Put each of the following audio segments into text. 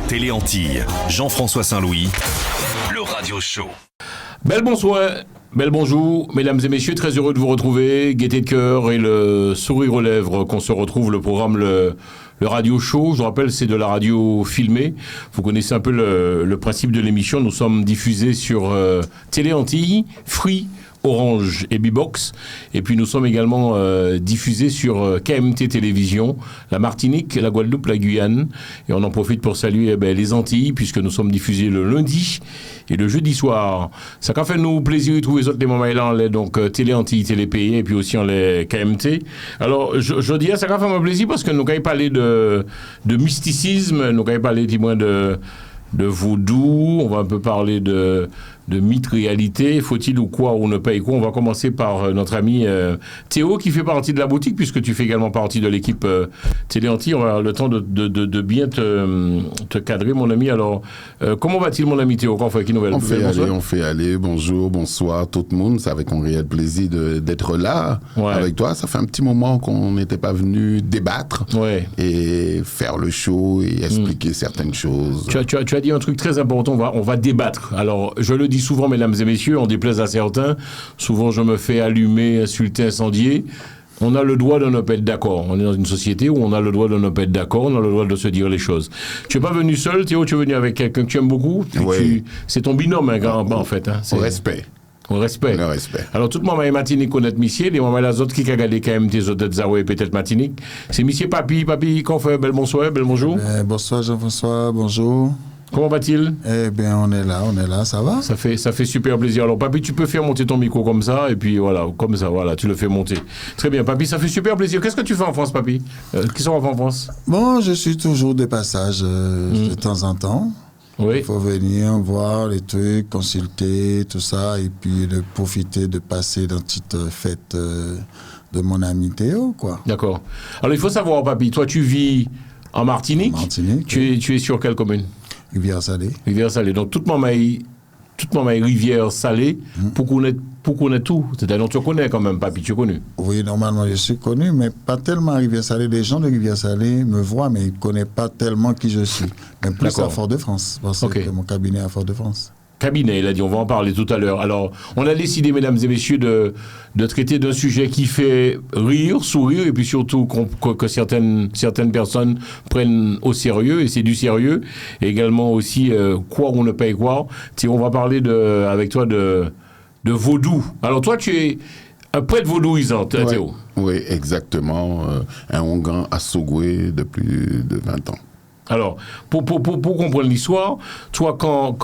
Télé Antilles, Jean-François Saint-Louis, le Radio Show. Bel bonsoir, bel bonjour, mesdames et messieurs, très heureux de vous retrouver, gaieté de cœur et le sourire aux lèvres qu'on se retrouve, le programme le Radio Show. Je rappelle, c'est de la radio filmée. Vous connaissez un peu le principe de l'émission. Nous sommes diffusés sur Télé Antilles, Free, Orange et Bbox. Et puis nous sommes également diffusés sur KMT Télévision, la Martinique, la Guadeloupe, la Guyane. Et on en profite pour saluer les Antilles, puisque nous sommes diffusés le lundi et le jeudi soir. Ça fait nous plaisir de trouver autres les moments là, donc Télé Antilles, Télé Pays, et puis aussi en les KMT. Alors je dis ça fait moi plaisir parce que nous avons parlé de mysticisme, nous avons parlé dis-moi de vaudou, on va un peu parler de mythe réalité, faut-il ou quoi, on ne paye quoi. On va commencer par notre ami Théo qui fait partie de la boutique, puisque tu fais également partie de l'équipe Télé Antilles. On va avoir le temps de bien te cadrer, mon ami. Alors, comment va-t-il, mon ami Théo? Qui nouvelle? On fait aller, bonjour, bonsoir tout le monde. C'est avec un réel plaisir d'être là avec toi. Ça fait un petit moment qu'on n'était pas venu débattre et faire le show et expliquer certaines choses. Tu as dit un truc très important, on va débattre. Alors, je le dis souvent, mesdames et messieurs, on déplaise à certains. Souvent, je me fais allumer, insulter, incendier. On a le droit de ne pas être d'accord. On est dans une société où on a le droit de ne pas être d'accord, on a le droit de se dire les choses. Tu n'es pas venu seul, Théo, tu es venu avec quelqu'un que tu aimes beaucoup. C'est ton binôme, en fait. Hein. Au respect. Au respect. Le respect. Alors, tout le monde est Martinique connaît Missier, les moments les autres qui ont regardé quand même des autres Zaoué, peut-être Martinique. C'est Missier Papi, qu'on fait bel bonsoir, bel bonjour. Bonsoir Jean-François, bonjour. Comment va-t-il? Eh bien, on est là, ça va? Ça fait super plaisir. Alors, Papi, tu peux faire monter ton micro comme ça, et puis voilà, tu le fais monter. Très bien, Papi, ça fait super plaisir. Qu'est-ce que tu fais en France, Papi? Qui sont en France? Bon, je suis toujours de passage de temps en temps. Oui. Il faut venir voir les trucs, consulter, tout ça, et puis de profiter de passer dans une petite fête de mon ami Théo, quoi. D'accord. Alors, il faut savoir, Papi, toi, tu vis en Martinique. Tu es sur quelle commune? Rivière-Salée. Rivière-Salée. Donc, toute maman est Rivière-Salée pour connaître tout. C'est-à-dire, tu connais quand même, Papi, tu connais. Oui, normalement, je suis connu, mais pas tellement à Rivière-Salée. Les gens de Rivière-Salée me voient, mais ils ne connaissent pas tellement qui je suis. Mais plus à Fort-de-France, parce que mon cabinet est à Fort-de-France. Cabinet, il a dit, on va en parler tout à l'heure. Alors, on a décidé, mesdames et messieurs, de traiter d'un sujet qui fait rire, sourire, et puis surtout que certaines personnes prennent au sérieux, et c'est du sérieux, et également aussi quoi on ne paye quoi. On va parler avec toi de vaudou. Alors toi, tu es un prêtre vaudouisant, Théo. Oui, exactement. Un Ongan à Sogoué depuis de 20 ans. Alors, pour comprendre l'histoire, toi, quand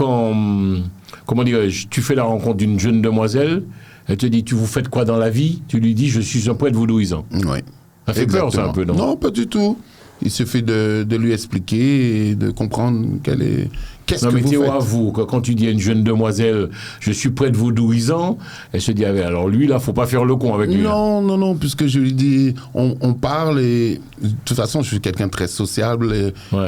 comment dirais-je, tu fais la rencontre d'une jeune demoiselle, elle te dit, vous faites quoi dans la vie? Tu lui dis, je suis un prêtre vaudouisant. Oui. Ça fait peur, ça, un peu, non? Non, pas du tout. Il suffit de lui expliquer et de comprendre qu'est-ce que vous faites. Avoue que quand tu dis à une jeune demoiselle, je suis prêtre vaudouisant, elle se dit, alors lui, là, faut pas faire le con avec lui. Non, puisque je lui dis, on parle et de toute façon, je suis quelqu'un de très sociable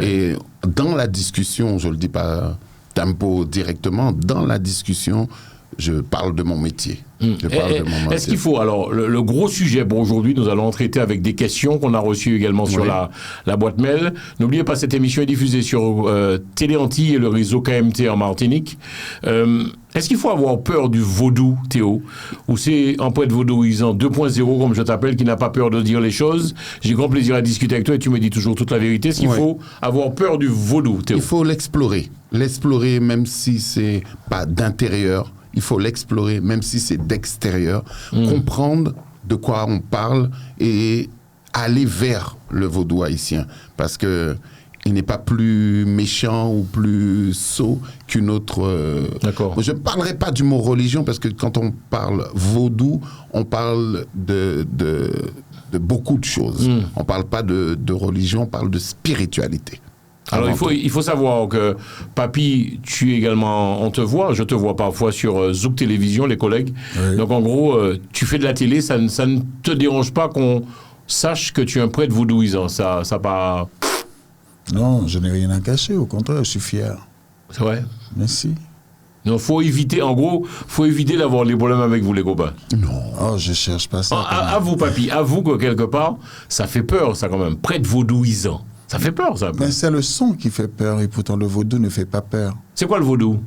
et dans la discussion, je le dis pas tempo directement, dans la discussion, je parle de mon métier. Est-ce qu'il faut, alors, le gros sujet pour aujourd'hui, nous allons traiter avec des questions qu'on a reçues également sur la boîte mail. N'oubliez pas, cette émission est diffusée sur Télé Antilles et le réseau KMT en Martinique. Est-ce qu'il faut avoir peur du vaudou, Théo? Ou c'est un prêtre vaudouisant 2.0, comme je t'appelle, qui n'a pas peur de dire les choses? J'ai grand plaisir à discuter avec toi et tu me dis toujours toute la vérité. Est-ce qu'il faut avoir peur du vaudou, Théo? Il faut l'explorer. L'explorer, même si c'est pas d'intérieur. Il faut l'explorer, même si c'est d'extérieur, comprendre de quoi on parle et aller vers le vaudou haïtien. Parce que il n'est pas plus méchant ou plus sot qu'une autre... D'accord. Je ne parlerai pas du mot religion, parce que quand on parle vaudou, on parle de beaucoup de choses. On ne parle pas de religion, on parle de spiritualité. Alors il faut savoir que Papi, tu es également, je te vois parfois sur Zouk Télévision, les collègues. Oui. Donc en gros, tu fais de la télé, ça ne te dérange pas qu'on sache que tu es un prêtre vaudouisant, ça pas... Non, je n'ai rien à cacher, au contraire, je suis fier. C'est vrai? Merci. Non, faut éviter d'avoir des problèmes avec vous, les copains. Non. Oh, je cherche pas ça. Avoue, Papi, avoue que quelque part, ça fait peur, ça quand même. Prêtre vaudouisant. Ça fait peur, ça. Mais c'est le son qui fait peur, et pourtant le vaudou ne fait pas peur. C'est quoi le vaudou?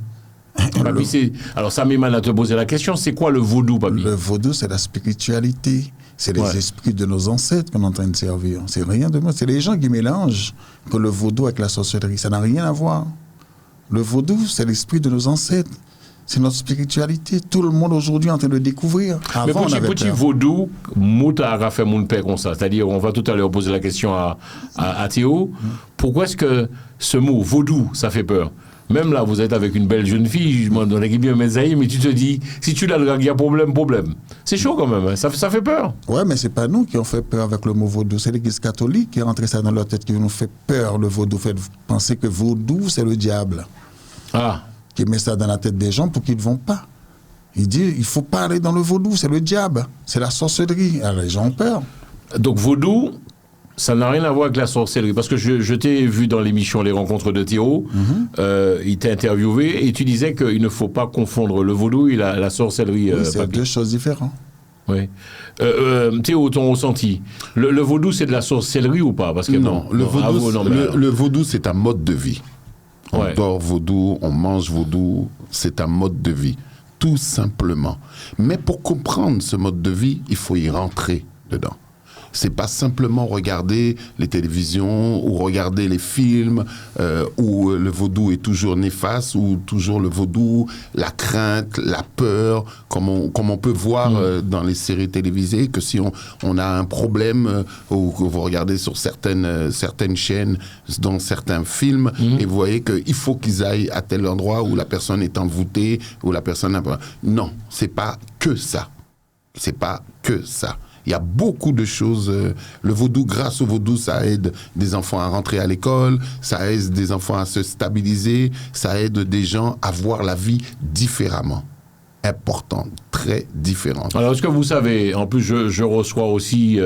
Papy, alors ça m'émane à te poser la question, c'est quoi le vaudou, papy? Le vaudou, c'est la spiritualité. C'est les esprits de nos ancêtres qu'on est en train de servir. C'est rien de moi. C'est les gens qui mélangent que le vaudou avec la sorcellerie. Ça n'a rien à voir. Le vaudou, c'est l'esprit de nos ancêtres. C'est notre spiritualité. Tout le monde aujourd'hui est en train de découvrir. Avant, mais petit vaudou, mouta a fait mon père comme ça. C'est-à-dire, on va tout à l'heure poser la question à Théo. Pourquoi est-ce que ce mot vaudou, ça fait peur? Même là, vous êtes avec une belle jeune fille, je m'en donne bien mes aïeux, mais tu te dis, si tu l'as le gars, il y a problème. C'est chaud quand même, hein. Ça fait peur. Ouais, mais c'est pas nous qui ont fait peur avec le mot vaudou, c'est l'Église catholique qui a rentré ça dans leur tête, qui nous fait peur, le vaudou, fait penser que vaudou, c'est le diable. Ah. Qui met ça dans la tête des gens pour qu'ils ne vont pas. Il dit, il faut pas aller dans le vaudou, c'est le diable, c'est la sorcellerie. Alors les gens ont peur. Donc vaudou, ça n'a rien à voir avec la sorcellerie. Parce que je t'ai vu dans l'émission Les Rencontres de Théo, il t'a interviewé et tu disais qu'il ne faut pas confondre le vaudou et la sorcellerie. Oui, c'est deux choses différentes. Oui. Théo, ton ressenti, le vaudou, c'est de la sorcellerie ou pas? Parce que non, le vaudou, c'est un mode de vie. On dort vaudou, on mange vaudou, c'est un mode de vie, tout simplement. Mais pour comprendre ce mode de vie, il faut y rentrer dedans. C'est pas simplement regarder les télévisions ou regarder les films où le vaudou est toujours néfaste, ou toujours le vaudou, la crainte, la peur, comme on peut voir dans les séries télévisées, que si on a un problème, ou que vous regardez sur certaines chaînes, dans certains films, et vous voyez qu'il faut qu'ils aillent à tel endroit où la personne est envoûtée, où la personne a... Non, c'est pas que ça. C'est pas que ça. Il y a beaucoup de choses. Le vaudou, grâce au vaudou, ça aide des enfants à rentrer à l'école, ça aide des enfants à se stabiliser, ça aide des gens à voir la vie différemment. Important, très différent. Alors, est-ce que vous savez, en plus, je reçois aussi...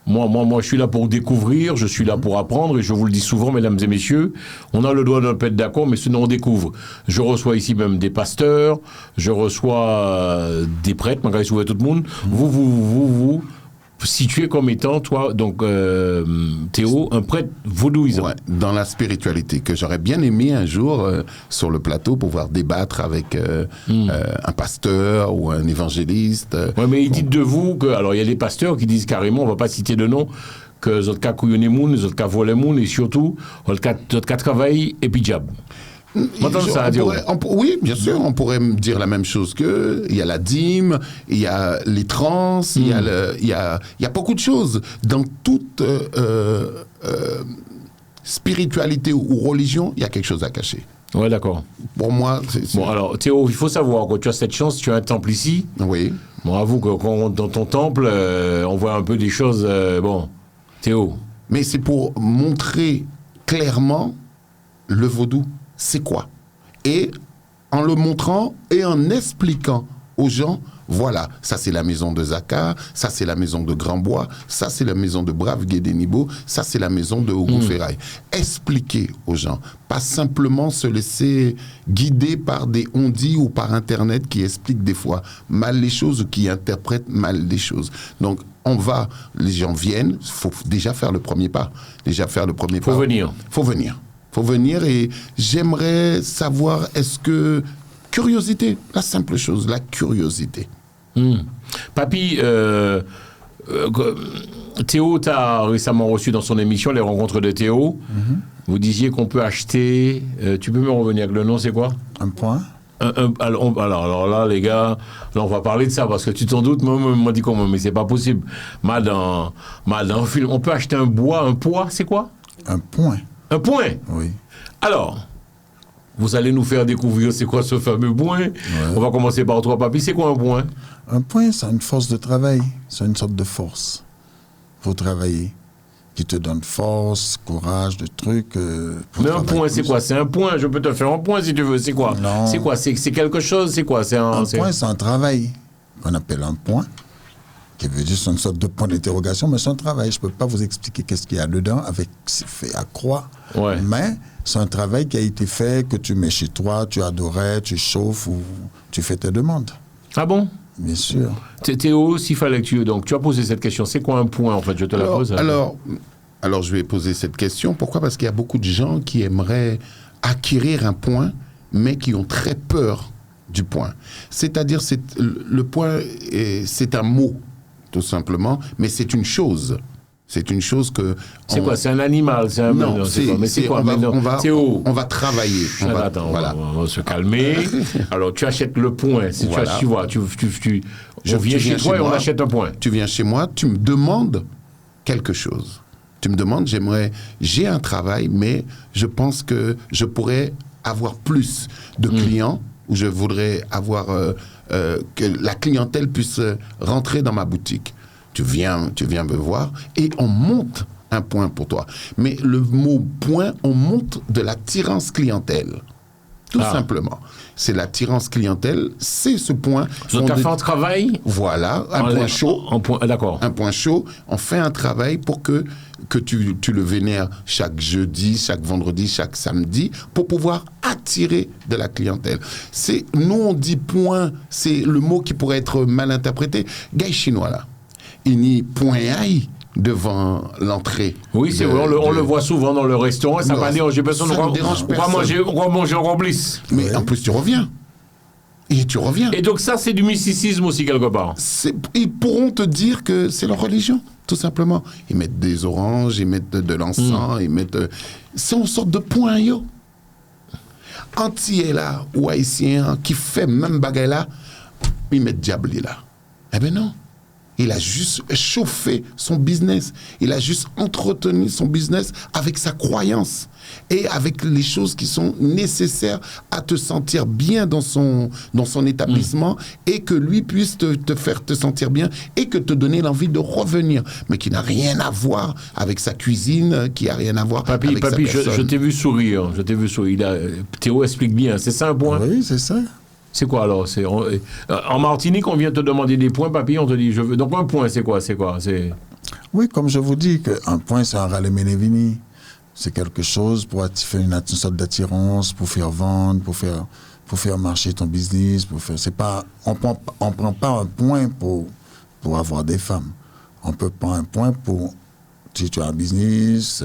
Moi, je suis là pour découvrir, je suis là pour apprendre, et je vous le dis souvent, mesdames et messieurs, on a le droit de ne pas être d'accord, mais sinon on découvre. Je reçois ici même des pasteurs, je reçois des prêtres, malgré tout le monde. Vous situé comme étant, toi, donc Théo, un prêtre vaudouisant. Ouais, dans la spiritualité, que j'aurais bien aimé un jour sur le plateau pouvoir débattre avec un pasteur ou un évangéliste. Oui, mais ils disent de vous que, alors il y a des pasteurs qui disent carrément, on ne va pas citer de nom, que les autres cas couillonnent moun, les autres cas volent moun, et surtout, les autres cas travaillent et puis diable. Oui, bien sûr, on pourrait me dire la même chose que il y a la dîme, il y a les trans, il y a beaucoup de choses. Dans toute spiritualité ou religion, il y a quelque chose à cacher. Ouais, d'accord. Pour moi, Bon, alors, Théo, il faut savoir que tu as cette chance, tu as un temple ici. Oui. Bon, avoue que quand on rentre dans ton temple, on voit un peu des choses... bon, Théo. Mais c'est pour montrer clairement le vaudou. C'est quoi? Et en le montrant et en expliquant aux gens, voilà, ça c'est la maison de Zaka, ça c'est la maison de Grand-Bois, ça c'est la maison de Brave Guédénibo, ça c'est la maison de Ogo-Ferraille. Expliquer aux gens, pas simplement se laisser guider par des on-dit ou par Internet qui expliquent des fois mal les choses ou qui interprètent mal les choses. Donc, les gens viennent, il faut déjà faire le premier pas. Faut venir. Faut venir et j'aimerais savoir, curiosité, la simple chose, la curiosité. Papy, Théo t'a récemment reçu dans son émission Les Rencontres de Théo. Vous disiez qu'on peut acheter, tu peux me revenir avec le nom, c'est quoi? Un point. Alors là, les gars, là, on va parler de ça, parce que tu t'en doutes, moi, on m'a dit comment, mais c'est pas possible. Mal dans le film, on peut acheter un poids, c'est quoi? Un point. Un point? Oui. Alors, vous allez nous faire découvrir c'est quoi ce fameux point. Ouais. On va commencer par toi, papy. C'est quoi un point? Un point, c'est une force de travail. C'est une sorte de force pour travailler, qui te donne force, courage, de trucs. Mais un point, c'est quoi? C'est un point. Je peux te faire un point si tu veux. C'est quoi? Non. C'est quoi? C'est quelque chose? C'est quoi? Un point, c'est un travail qu'on appelle un point, qui veut dire c'est une sorte de point d'interrogation, mais c'est un travail. Je ne peux pas vous expliquer qu'est-ce qu'il y a dedans, c'est fait à croix. Ouais. Mais c'est un travail qui a été fait, que tu mets chez toi, tu adorais, tu chauffes ou tu fais tes demandes. Ah bon? Bien sûr. Théo, s'il fallait que tu as posé cette question, c'est quoi un point en fait? Je te la pose. Alors, Alors, je vais poser cette question. Pourquoi? Parce qu'il y a beaucoup de gens qui aimeraient acquérir un point, mais qui ont très peur du point. C'est-à-dire, le point, c'est un mot, tout simplement, mais c'est une chose. C'est une chose que... C'est quoi? C'est un animal? C'est un... Non, c'est quoi? Mais c'est quoi? On va travailler. Attends, on va se calmer. Alors, tu achètes le point. Si Voilà. tu vois, on vient chez toi et on achète un point. Tu viens chez moi, tu me demandes quelque chose. Tu me demandes, j'ai un travail, mais je pense que je pourrais avoir plus de clients, ou je voudrais avoir que la clientèle puisse rentrer dans ma boutique. Tu viens me voir et on monte un point pour toi. Mais le mot point, on monte de l'attirance clientèle. Tout simplement. C'est l'attirance clientèle, c'est ce point. Donc, tu as fait un travail. Voilà, un point chaud. D'accord. Un point chaud. On fait un travail pour que tu le vénères chaque jeudi, chaque vendredi, chaque samedi, pour pouvoir attirer de la clientèle. Nous, on dit point, c'est le mot qui pourrait être mal interprété. Gars chinois, là, il n'y point aïe devant l'entrée. Oui, c'est vrai, on le voit souvent dans le restaurant, ça va déranger personne. Ça ne dérange personne. On va manger en remblisse. Mais en plus, tu reviens. Et tu reviens. Et donc ça, c'est du mysticisme aussi, quelque part. Ils pourront te dire que c'est leur religion, tout simplement. Ils mettent des oranges, ils mettent de l'encens, ils mettent... C'est une sorte de point, yo. Antillais, là, ou haïtien, qui fait même bagaille là, ils mettent diable là. Eh ben non. Il a juste chauffé son business. Il a juste entretenu son business avec sa croyance et avec les choses qui sont nécessaires à te sentir bien dans son établissement et que lui puisse te faire te sentir bien et que te donner l'envie de revenir. Mais qui n'a rien à voir avec sa cuisine, qui n'a rien à voir avec sa personne. Je t'ai vu sourire. Théo explique bien. C'est ça un point? Oui, c'est ça. C'est quoi alors? En Martinique, on vient te demander des points, papy, on te dit je veux. Donc un point, c'est quoi? Oui, comme je vous dis, un point, c'est un raleménévini. C'est quelque chose pour faire une sorte d'attirance, pour faire vendre, pour faire marcher ton business. On prend pas un point pour avoir des femmes. On peut prendre un point pour... Si tu as un business,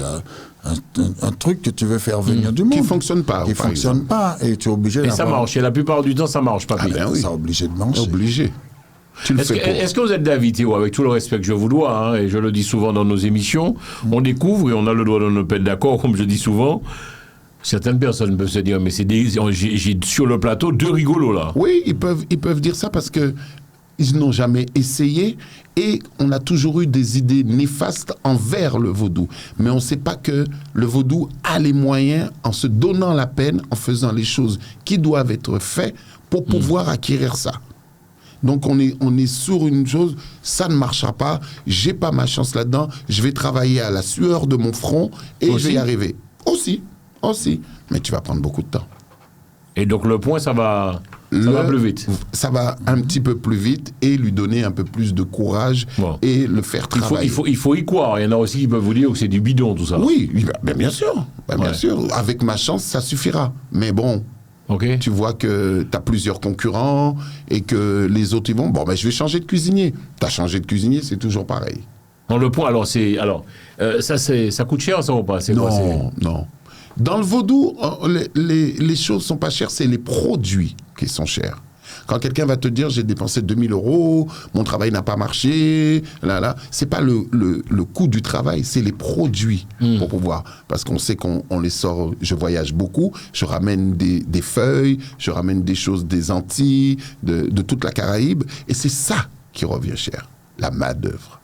un truc que tu veux faire venir du monde. Qui ne fonctionne pas. Qui ne fonctionne pas. Et tu es obligé d'avoir... Et ça marche. Et la plupart du temps, ça marche, papy. Ah ben oui. Ça obligé de marcher. Obligé. Est-ce que vous êtes d'avis, Théo, avec tout le respect que je vous dois, et je le dis souvent dans nos émissions, on découvre, et on a le droit de ne pas être d'accord, comme je dis souvent, certaines personnes peuvent se dire, mais j'ai sur le plateau 2 rigolos, là. Oui, ils peuvent dire ça parce que ils n'ont jamais essayé et on a toujours eu des idées néfastes envers le vaudou. Mais on ne sait pas que le vaudou a les moyens, en se donnant la peine, en faisant les choses qui doivent être faites pour pouvoir acquérir ça. Donc on est sur une chose, ça ne marchera pas, j'ai pas ma chance là-dedans, je vais travailler à la sueur de mon front et je vais y arriver. Aussi, mais tu vas prendre beaucoup de temps. Et donc le point, ça va plus vite. Ça va un petit peu plus vite et lui donner un peu plus de courage et le faire travailler. Il faut y croire. Il y en a aussi qui peuvent vous dire que c'est du bidon, tout ça. Oui, bien sûr. Bien sûr. Avec ma chance, ça suffira. Mais bon, tu vois que tu as plusieurs concurrents et que les autres, ils vont, je vais changer de cuisinier. Tu as changé de cuisinier, c'est toujours pareil. Non, le point, ça coûte cher, ça ou pas? Non. Dans le vaudou, les choses ne sont pas chères, c'est les produits qui sont chers. Quand quelqu'un va te dire, j'ai dépensé 2000 €, mon travail n'a pas marché, c'est pas le coût du travail, c'est les produits pour pouvoir. Parce qu'on sait qu'on les sort, je voyage beaucoup, je ramène des feuilles, je ramène des choses des Antilles, de toute la Caraïbe, et c'est ça qui revient cher, la main-d'œuvre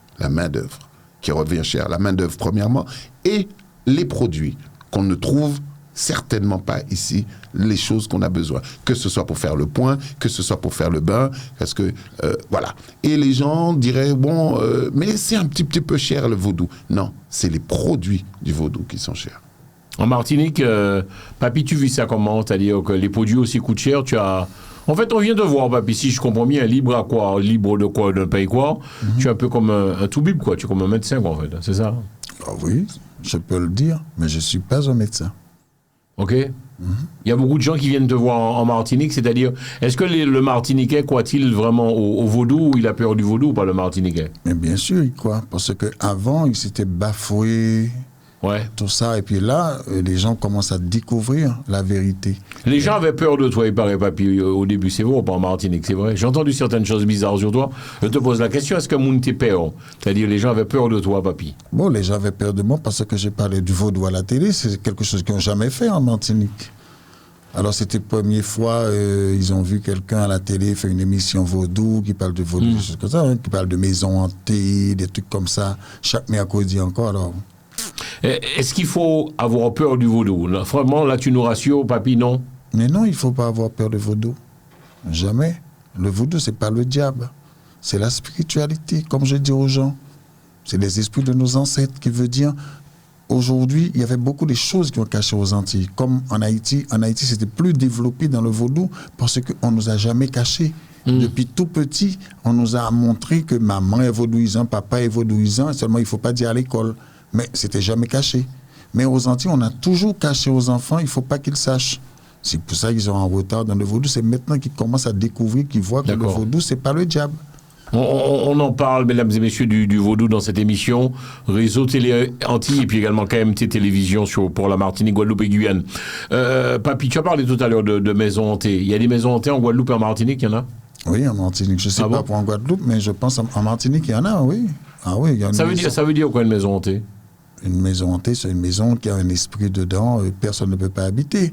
qui revient cher, la main-d'œuvre premièrement, et les produits qu'on ne trouve certainement pas ici, les choses qu'on a besoin. Que ce soit pour faire le point, que ce soit pour faire le bain, parce que, voilà. Et les gens diraient, mais c'est un petit peu cher le vaudou. Non, c'est les produits du vaudou qui sont chers. En Martinique, papy, tu vis ça comment? C'est-à-dire que les produits aussi coûtent cher, En fait, on vient de voir, papy, si je comprends bien, libre à quoi? Libre de quoi? D'un pays quoi? Tu es un peu comme un toubib, quoi. Tu es comme un médecin, quoi, en fait. C'est ça? Ah oui, je peux le dire, mais je ne suis pas un médecin. Ok. Il y a beaucoup de gens qui viennent te voir en Martinique, c'est-à-dire, est-ce que le Martiniquais croit-il vraiment au vaudou ou il a peur du vaudou ou pas le Martiniquais? Mais bien sûr, il croit. Parce qu'avant, il s'était bafoué, Ouais. tout ça. Et puis là, les gens commencent à découvrir la vérité. Les gens avaient peur de toi, il paraît, papy, au début, c'est vrai ou pas en Martinique, c'est vrai? J'ai entendu certaines choses bizarres sur toi. Je te pose la question, est-ce que moun t'es peur? C'est-à-dire, les gens avaient peur de toi, papy? Bon, les gens avaient peur de moi parce que j'ai parlé du vaudou à la télé. C'est quelque chose qu'ils n'ont jamais fait en Martinique. Alors, c'était la première fois, ils ont vu quelqu'un à la télé faire une émission vaudou, qui parle de vaudou, des choses comme ça, hein, qui parle de maisons hantées, des trucs comme ça, chaque mercredi encore. Alors. Est-ce qu'il faut avoir peur du vaudou? Là, vraiment, là, tu nous rassures, papy, non? Mais non, il ne faut pas avoir peur du vaudou. Jamais. Le vaudou, ce n'est pas le diable. C'est la spiritualité, comme je dis aux gens. C'est les esprits de nos ancêtres qui veut dire... Aujourd'hui, il y avait beaucoup de choses qui ont caché aux Antilles. Comme en Haïti, c'était plus développé dans le vaudou parce qu'on ne nous a jamais caché. Depuis tout petit, on nous a montré que maman est vaudouisant, papa est vaudouisant, seulement il ne faut pas dire à l'école. Mais c'était jamais caché. Mais aux Antilles, on a toujours caché aux enfants, il ne faut pas qu'ils sachent. C'est pour ça qu'ils sont en retard dans le vaudou. C'est maintenant qu'ils commencent à découvrir, qu'ils voient que le vaudou, ce n'est pas le diable. On en parle, mesdames et messieurs, du vaudou dans cette émission. Réseau Télé Antilles et puis également KMT Télévision pour la Martinique, Guadeloupe et Guyane. Papy, tu as parlé tout à l'heure de maisons hantées. Il y a des maisons hantées en Guadeloupe et en Martinique, il y en a? Oui, en Martinique. Je ne sais pas pour en Guadeloupe, mais je pense en Martinique, il y en a, oui. Ah oui, il y a ça veut dire quoi, une maison hantée? Une maison hantée, c'est une maison qui a un esprit dedans, personne ne peut pas habiter.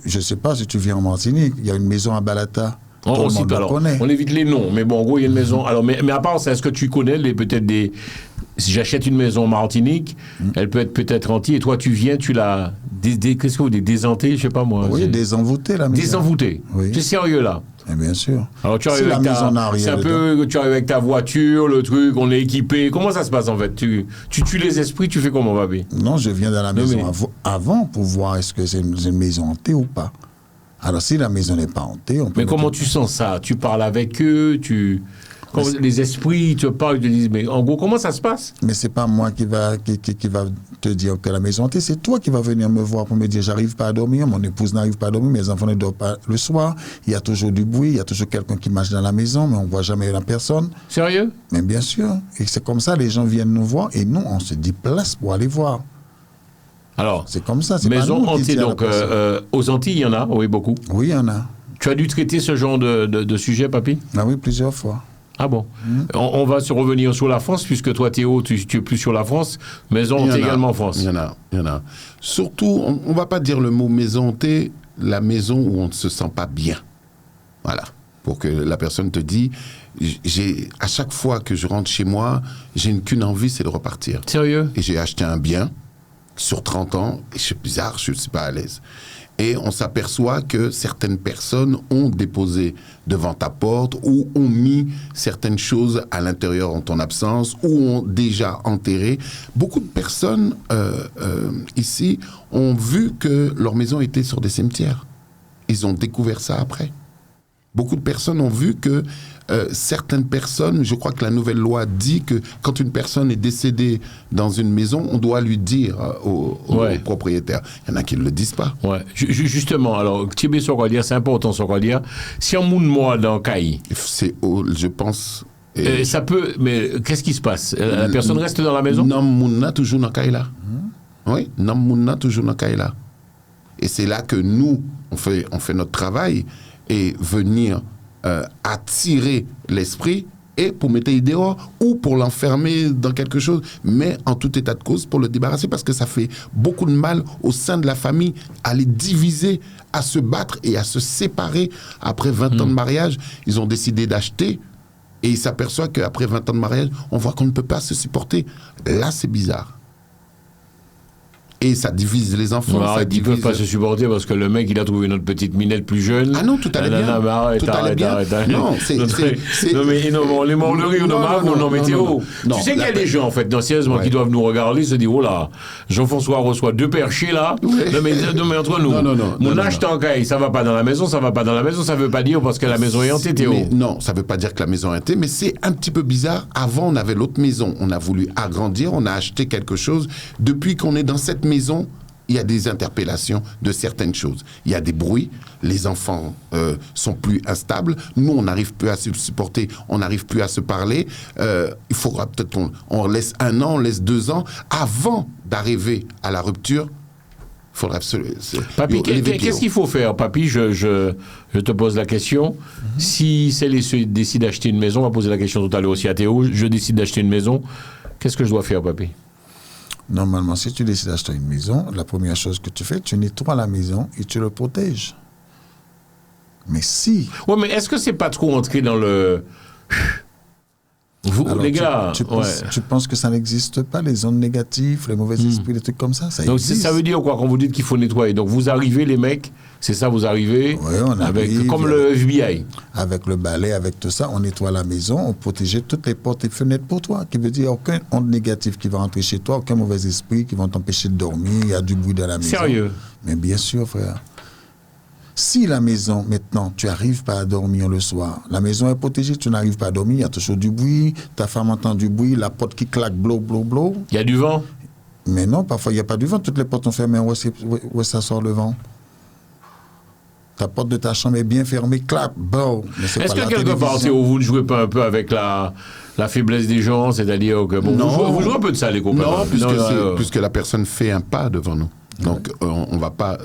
Je ne sais pas si tu viens en Martinique, il y a une maison à Balata. On évite les noms, mais bon, en gros, il y a une maison. Alors, mais à part ça, est-ce que tu connais peut-être des. Si j'achète une maison en Martinique, elle peut être peut-être hantée, et toi, tu viens, tu l'as. Qu'est-ce que vous dites? Désenté, je sais pas moi. Oui, désenvoûtée, la maison. Désenvoûtée. Oui. C'est sérieux, là. Et bien sûr. Alors, tu arrives tu arrives avec ta voiture, le truc, on est équipé. Comment ça se passe, en fait? Tu tues les esprits, tu fais comment, papy? Non, je viens dans la maison avant pour voir est-ce que c'est une maison hantée ou pas. Alors, si la maison n'est pas hantée, on peut... Mais comment tu sens ça? Tu parles avec eux, les esprits te parlent, ils te disent, mais en gros, comment ça se passe? Mais c'est pas moi qui va te dire que la maison est hantée, c'est toi qui vas venir me voir pour me dire, j'arrive pas à dormir, mon épouse n'arrive pas à dormir, mes enfants ne dorment pas le soir, il y a toujours du bruit, il y a toujours quelqu'un qui marche dans la maison, mais on voit jamais la personne. Sérieux? Mais bien sûr. Et c'est comme ça, les gens viennent nous voir, et nous, on se déplace pour aller voir. Alors, c'est comme ça. Maison hantée, donc aux Antilles, il y en a, oui, beaucoup. Oui, il y en a. Tu as dû traiter ce genre de sujet, papy? Ah oui, plusieurs fois. Ah bon? On va se revenir sur la France, puisque toi, Théo, tu es plus sur la France. Maison hantée également en France. Il y en a. Surtout, on ne va pas dire le mot maison hantée, la maison où on ne se sent pas bien. Voilà. Pour que la personne te dise, à chaque fois que je rentre chez moi, j'ai qu'une envie, c'est de repartir. Sérieux? Et j'ai acheté un bien sur 30 ans, et c'est bizarre, je ne suis pas à l'aise. Et on s'aperçoit que certaines personnes ont déposé devant ta porte ou ont mis certaines choses à l'intérieur en ton absence ou ont déjà enterré. Beaucoup de personnes ici ont vu que leur maison était sur des cimetières. Ils ont découvert ça après. Beaucoup de personnes ont vu que certaines personnes, je crois que la nouvelle loi dit que quand une personne est décédée dans une maison, on doit lui dire au propriétaire. Il y en a qui ne le disent pas. Ouais. Justement, alors, Thibé Sokolia, c'est important Sokolia. Si on moune moi dans Caille, je pense. Ça peut, mais qu'est-ce qui se passe? La personne reste dans la maison? Non, mouna toujours dans Caille là. Oui, non, mouna toujours dans Caille là. Et c'est là que nous, on fait notre travail et venir attirer l'esprit et pour mettre dehors ou pour l'enfermer dans quelque chose, mais en tout état de cause pour le débarrasser parce que ça fait beaucoup de mal au sein de la famille à les diviser, à se battre et à se séparer. Après 20 ans de mariage, ils ont décidé d'acheter et ils s'aperçoivent qu'après 20 ans de mariage, on voit qu'on ne peut pas se supporter. Là, c'est bizarre. Et ça divise les enfants. Ils ne peuvent pas se supporter parce que le mec, il a trouvé notre petite minette plus jeune. Ah non, tout allait bien. Arrête. Non, on est mort de rire, non, mais Théo. Tu sais qu'il y a des gens, en fait, sérieusement, qui doivent nous regarder, se dire, oh là, Jean-François reçoit 2 perchés là. Non, mais entre nous, mon achet en caille, ça va pas dans la maison, ça veut pas dire parce que la maison est hantée, Théo. Non, ça veut pas dire que la maison est hantée, mais c'est un petit peu bizarre. Avant, on avait l'autre maison. On a voulu agrandir, on a acheté quelque chose. Depuis qu'on est dans cette maison, il y a des interpellations de certaines choses. Il y a des bruits, les enfants sont plus instables, nous on n'arrive plus à se supporter, on n'arrive plus à se parler. Il faudra peut-être qu'on laisse 1 an, on laisse 2 ans avant d'arriver à la rupture. Il faudra Papy, qu'est-ce qu'il faut faire, Papy? Je te pose la question. Si Célie décide d'acheter une maison, on va poser la question tout à l'heure aussi à Théo, je décide d'acheter une maison, qu'est-ce que je dois faire, Papy? Normalement, si tu décides d'acheter une maison, la première chose que tu fais, tu nettoies la maison et tu le protèges. Mais si... Ouais, mais est-ce que c'est pas trop entrer dans le... Vous, alors, les gars... tu penses que ça n'existe pas, les ondes négatives, les mauvais esprits, les trucs comme ça? Ça Donc existe. ça veut dire quoi quand vous dites qu'il faut nettoyer? Donc vous arrivez, les mecs, c'est ça, vous arrivez, Ouais, on avec, arrive, comme le FBI. Avec le balai, avec tout ça, on nettoie la maison, on protège toutes les portes et fenêtres pour toi. Qui veut dire aucun onde négative qui va rentrer chez toi, aucun mauvais esprit qui va t'empêcher de dormir, il y a du bruit dans la maison. Sérieux? Mais bien sûr, frère. Si la maison, maintenant, tu n'arrives pas à dormir le soir, la maison est protégée, tu n'arrives pas à dormir, il y a toujours du bruit, ta femme entend du bruit, la porte qui claque, blow, blow, blow. Il y a du vent? Mais non, parfois il n'y a pas du vent, toutes les portes sont fermées, où est-ce ça sort le vent? Ta porte de ta chambre est bien fermée, clap, bon. Est-ce que quelque part, vous ne jouez pas un peu avec la faiblesse des gens, c'est-à-dire que bon, vous jouez un peu de ça, les copains? Non, puisque la personne fait un pas devant nous. Donc, on va pas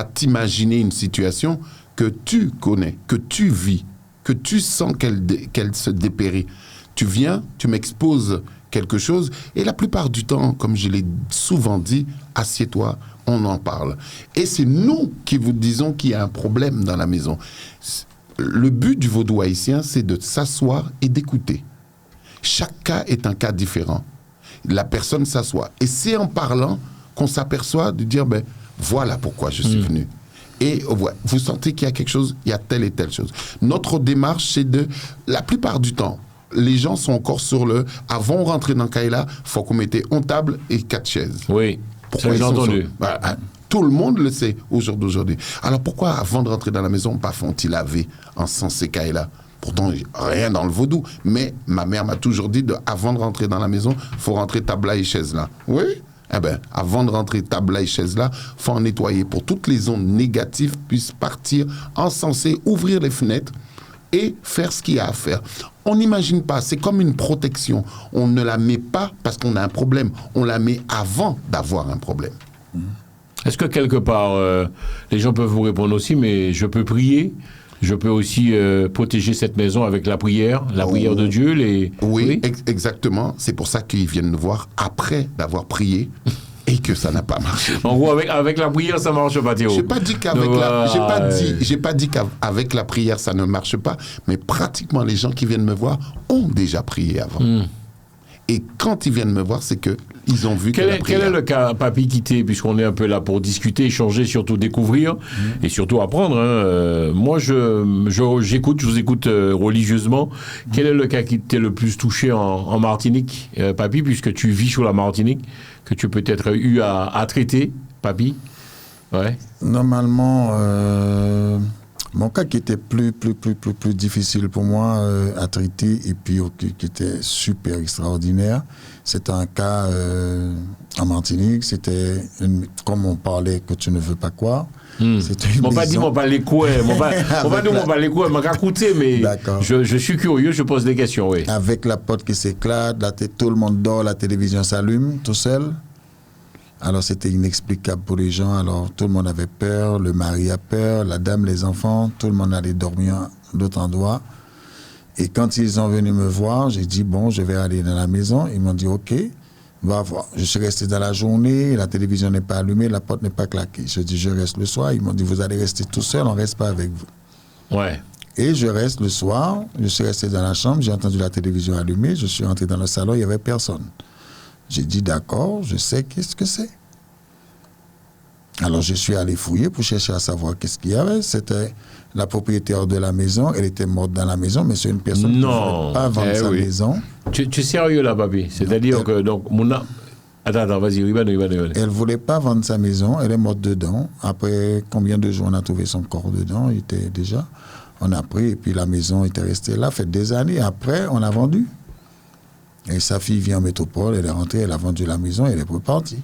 t'imaginer une situation que tu connais, que tu vis, que tu sens qu'elle se dépérit. Tu viens, tu m'exposes quelque chose, et la plupart du temps, comme je l'ai souvent dit, assieds-toi, on en parle. Et c'est nous qui vous disons qu'il y a un problème dans la maison. Le but du vaudou haïtien, c'est de s'asseoir et d'écouter. Chaque cas est un cas différent. La personne s'assoit. Et c'est en parlant qu'on s'aperçoit de dire, ben, voilà pourquoi je suis venu. Et vous sentez qu'il y a quelque chose, il y a telle et telle chose. Notre démarche, c'est la plupart du temps, les gens sont encore sur avant de rentrer dans Kaila, il faut qu'on mette une table et 4 chaises. Oui, pourquoi j'ai entendu. Tout le monde le sait au jour d'aujourd'hui. Alors pourquoi, avant de rentrer dans la maison, pas font-ils laver en sensé Kaila? Pourtant, rien dans le vaudou. Mais ma mère m'a toujours dit, avant de rentrer dans la maison, il faut rentrer table là et chaise là. Oui. Eh bien, avant de rentrer table là et chaise là, il faut en nettoyer pour que toutes les ondes négatives puissent partir, encenser, ouvrir les fenêtres et faire ce qu'il y a à faire. On n'imagine pas, c'est comme une protection. On ne la met pas parce qu'on a un problème. On la met avant d'avoir un problème. Est-ce que quelque part, les gens peuvent vous répondre aussi, mais je peux prier? Je peux aussi protéger cette maison avec la prière de Dieu. Oui, exactement. C'est pour ça qu'ils viennent nous voir après d'avoir prié et que ça n'a pas marché. En gros, avec la prière, ça marche pas, Théo. J'ai pas dit qu'avec la prière, ça ne marche pas, mais pratiquement les gens qui viennent me voir ont déjà prié avant. Et quand ils viennent me voir, c'est qu'ils ont vu quel est le cas, Papy Quitté, puisqu'on est un peu là pour discuter, échanger, surtout découvrir et surtout apprendre. Moi, j'écoute, je vous écoute religieusement. Quel est le cas qui t'est le plus touché en Martinique, Papy, puisque tu vis sur la Martinique, que tu peux peut-être eu à traiter, Papy? Ouais. Normalement, mon cas qui était plus difficile pour moi à traiter et puis qui était super extraordinaire, c'était un cas en Martinique, c'était comme on parlait que tu ne veux pas croire. C'était une maison. Pas dit, on va les couer, mais je suis curieux, je pose des questions, oui. Avec la porte qui s'éclate, tout le monde dort, la télévision s'allume tout seul. Alors c'était inexplicable pour les gens, alors tout le monde avait peur, le mari a peur, la dame, les enfants, tout le monde allait dormir à d'autres endroits. Et quand ils sont venus me voir, j'ai dit, bon, je vais aller dans la maison. Ils m'ont dit, ok, va voir. Je suis resté dans la journée, la télévision n'est pas allumée, la porte n'est pas claquée. Je dis, je reste le soir. Ils m'ont dit, vous allez rester tout seul, on ne reste pas avec vous. Ouais. Et je reste le soir, je suis resté dans la chambre, j'ai entendu la télévision allumée, je suis entré dans le salon, il n'y avait personne. J'ai dit, d'accord, je sais qu'est-ce que c'est. Alors, je suis allé fouiller pour chercher à savoir qu'est-ce qu'il y avait. C'était la propriétaire de la maison. Elle était morte dans la maison, mais c'est une personne qui ne voulait pas vendre sa maison. Tu es sérieux là, Babi? C'est-à-dire que, donc, Attends, vas-y, elle ne voulait pas vendre sa maison. Elle est morte dedans. Après combien de jours on a trouvé son corps dedans? Il était déjà... On a pris, et puis la maison était restée là, fait des années. Après, on a vendu. Et sa fille vient en métropole, elle est rentrée, elle a vendu la maison, elle est repartie.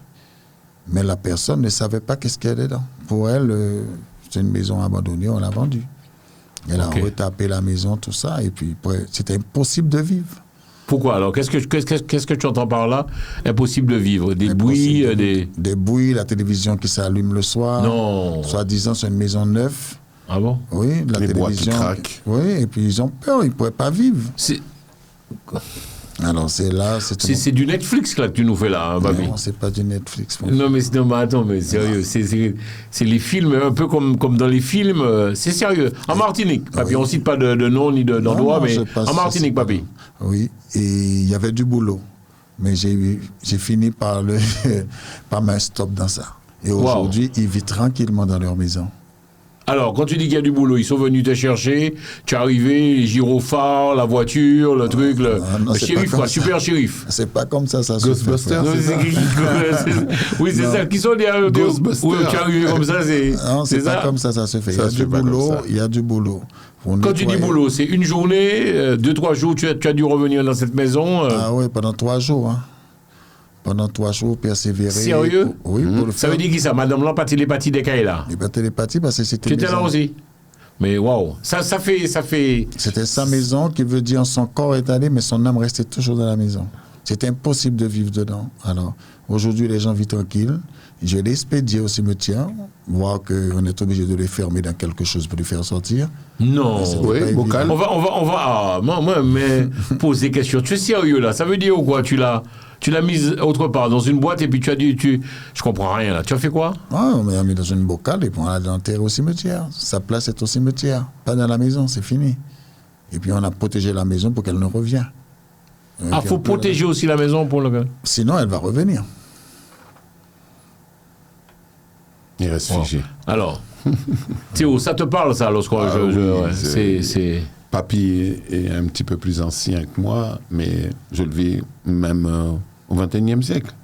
Mais la personne ne savait pas qu'est-ce qu'il y a dedans. Pour elle, c'est une maison abandonnée, on l'a vendue. Elle a retapé la maison, tout ça, et puis c'était impossible de vivre. Pourquoi alors? Qu'est-ce que tu entends par là? Impossible de vivre. Des bruits, des bruits, la télévision qui s'allume le soir. Non. Soi-disant, c'est une maison neuve. Ah bon? Oui, la Les télévision. bois qui craquent. Oui, et puis ils ont peur, ils ne pourraient pas vivre. Alors c'est là, c'est du Netflix là que tu nous fais là, hein, Babi. Non, c'est pas du Netflix. Non mais attends, mais sérieux, c'est les films un peu comme dans les films, c'est sérieux. En Martinique, Papi, on cite pas de nom ni d'endroit, mais en Martinique, Papi. Oui, et il y avait du boulot, mais j'ai fini par mettre un stop dans ça. Et aujourd'hui, ils vivent tranquillement dans leur maison. Alors, quand tu dis qu'il y a du boulot, ils sont venus te chercher, tu es arrivé, les gyrophares, la voiture, le truc, le shérif, quoi, super shérif. C'est pas comme ça se Ghostbusters, oui, c'est ça, qui sont des Ghostbusters. où tu es arrivé comme ça, c'est. Non, c'est pas comme ça se fait. Il y a du boulot. Quand tu dis boulot, c'est une journée, 2-3 jours, tu as dû revenir dans cette maison. Ah oui, pendant 3 jours. Hein. Pendant 3 jours, persévérer. Sérieux? Oui, pour le faire. Ça veut dire qui ça? Madame là, pas télépathie des cailles là? Et pas télépathie parce que c'était. Tu étais là aussi? Mais waouh, ça fait. C'était sa maison qui veut dire son corps est allé, mais son âme restait toujours dans la maison. C'était impossible de vivre dedans. Alors, aujourd'hui, les gens vivent tranquilles. Je l'ai expédié au cimetière, voir qu'on est obligé de les fermer dans quelque chose pour les faire sortir. Non. Oui, bocal. On va. Moi, mais pose des questions. Tu es sérieux là? Ça veut dire quoi? Tu l'as mise autre part, dans une boîte, et puis tu as dit, je comprends rien là. Tu as fait quoi? On m'a mis dans une bocale et puis on l'a enterré au cimetière. Sa place est au cimetière, pas dans la maison, c'est fini. Et puis on a protégé la maison pour qu'elle ne revienne. Faut protéger aussi la maison pour le gars. Sinon, elle va revenir. Il reste figé. Alors, Théo, ça te parle ça lorsque c'est... Papy est un petit peu plus ancien que moi, mais je le vis même au XXIe siècle.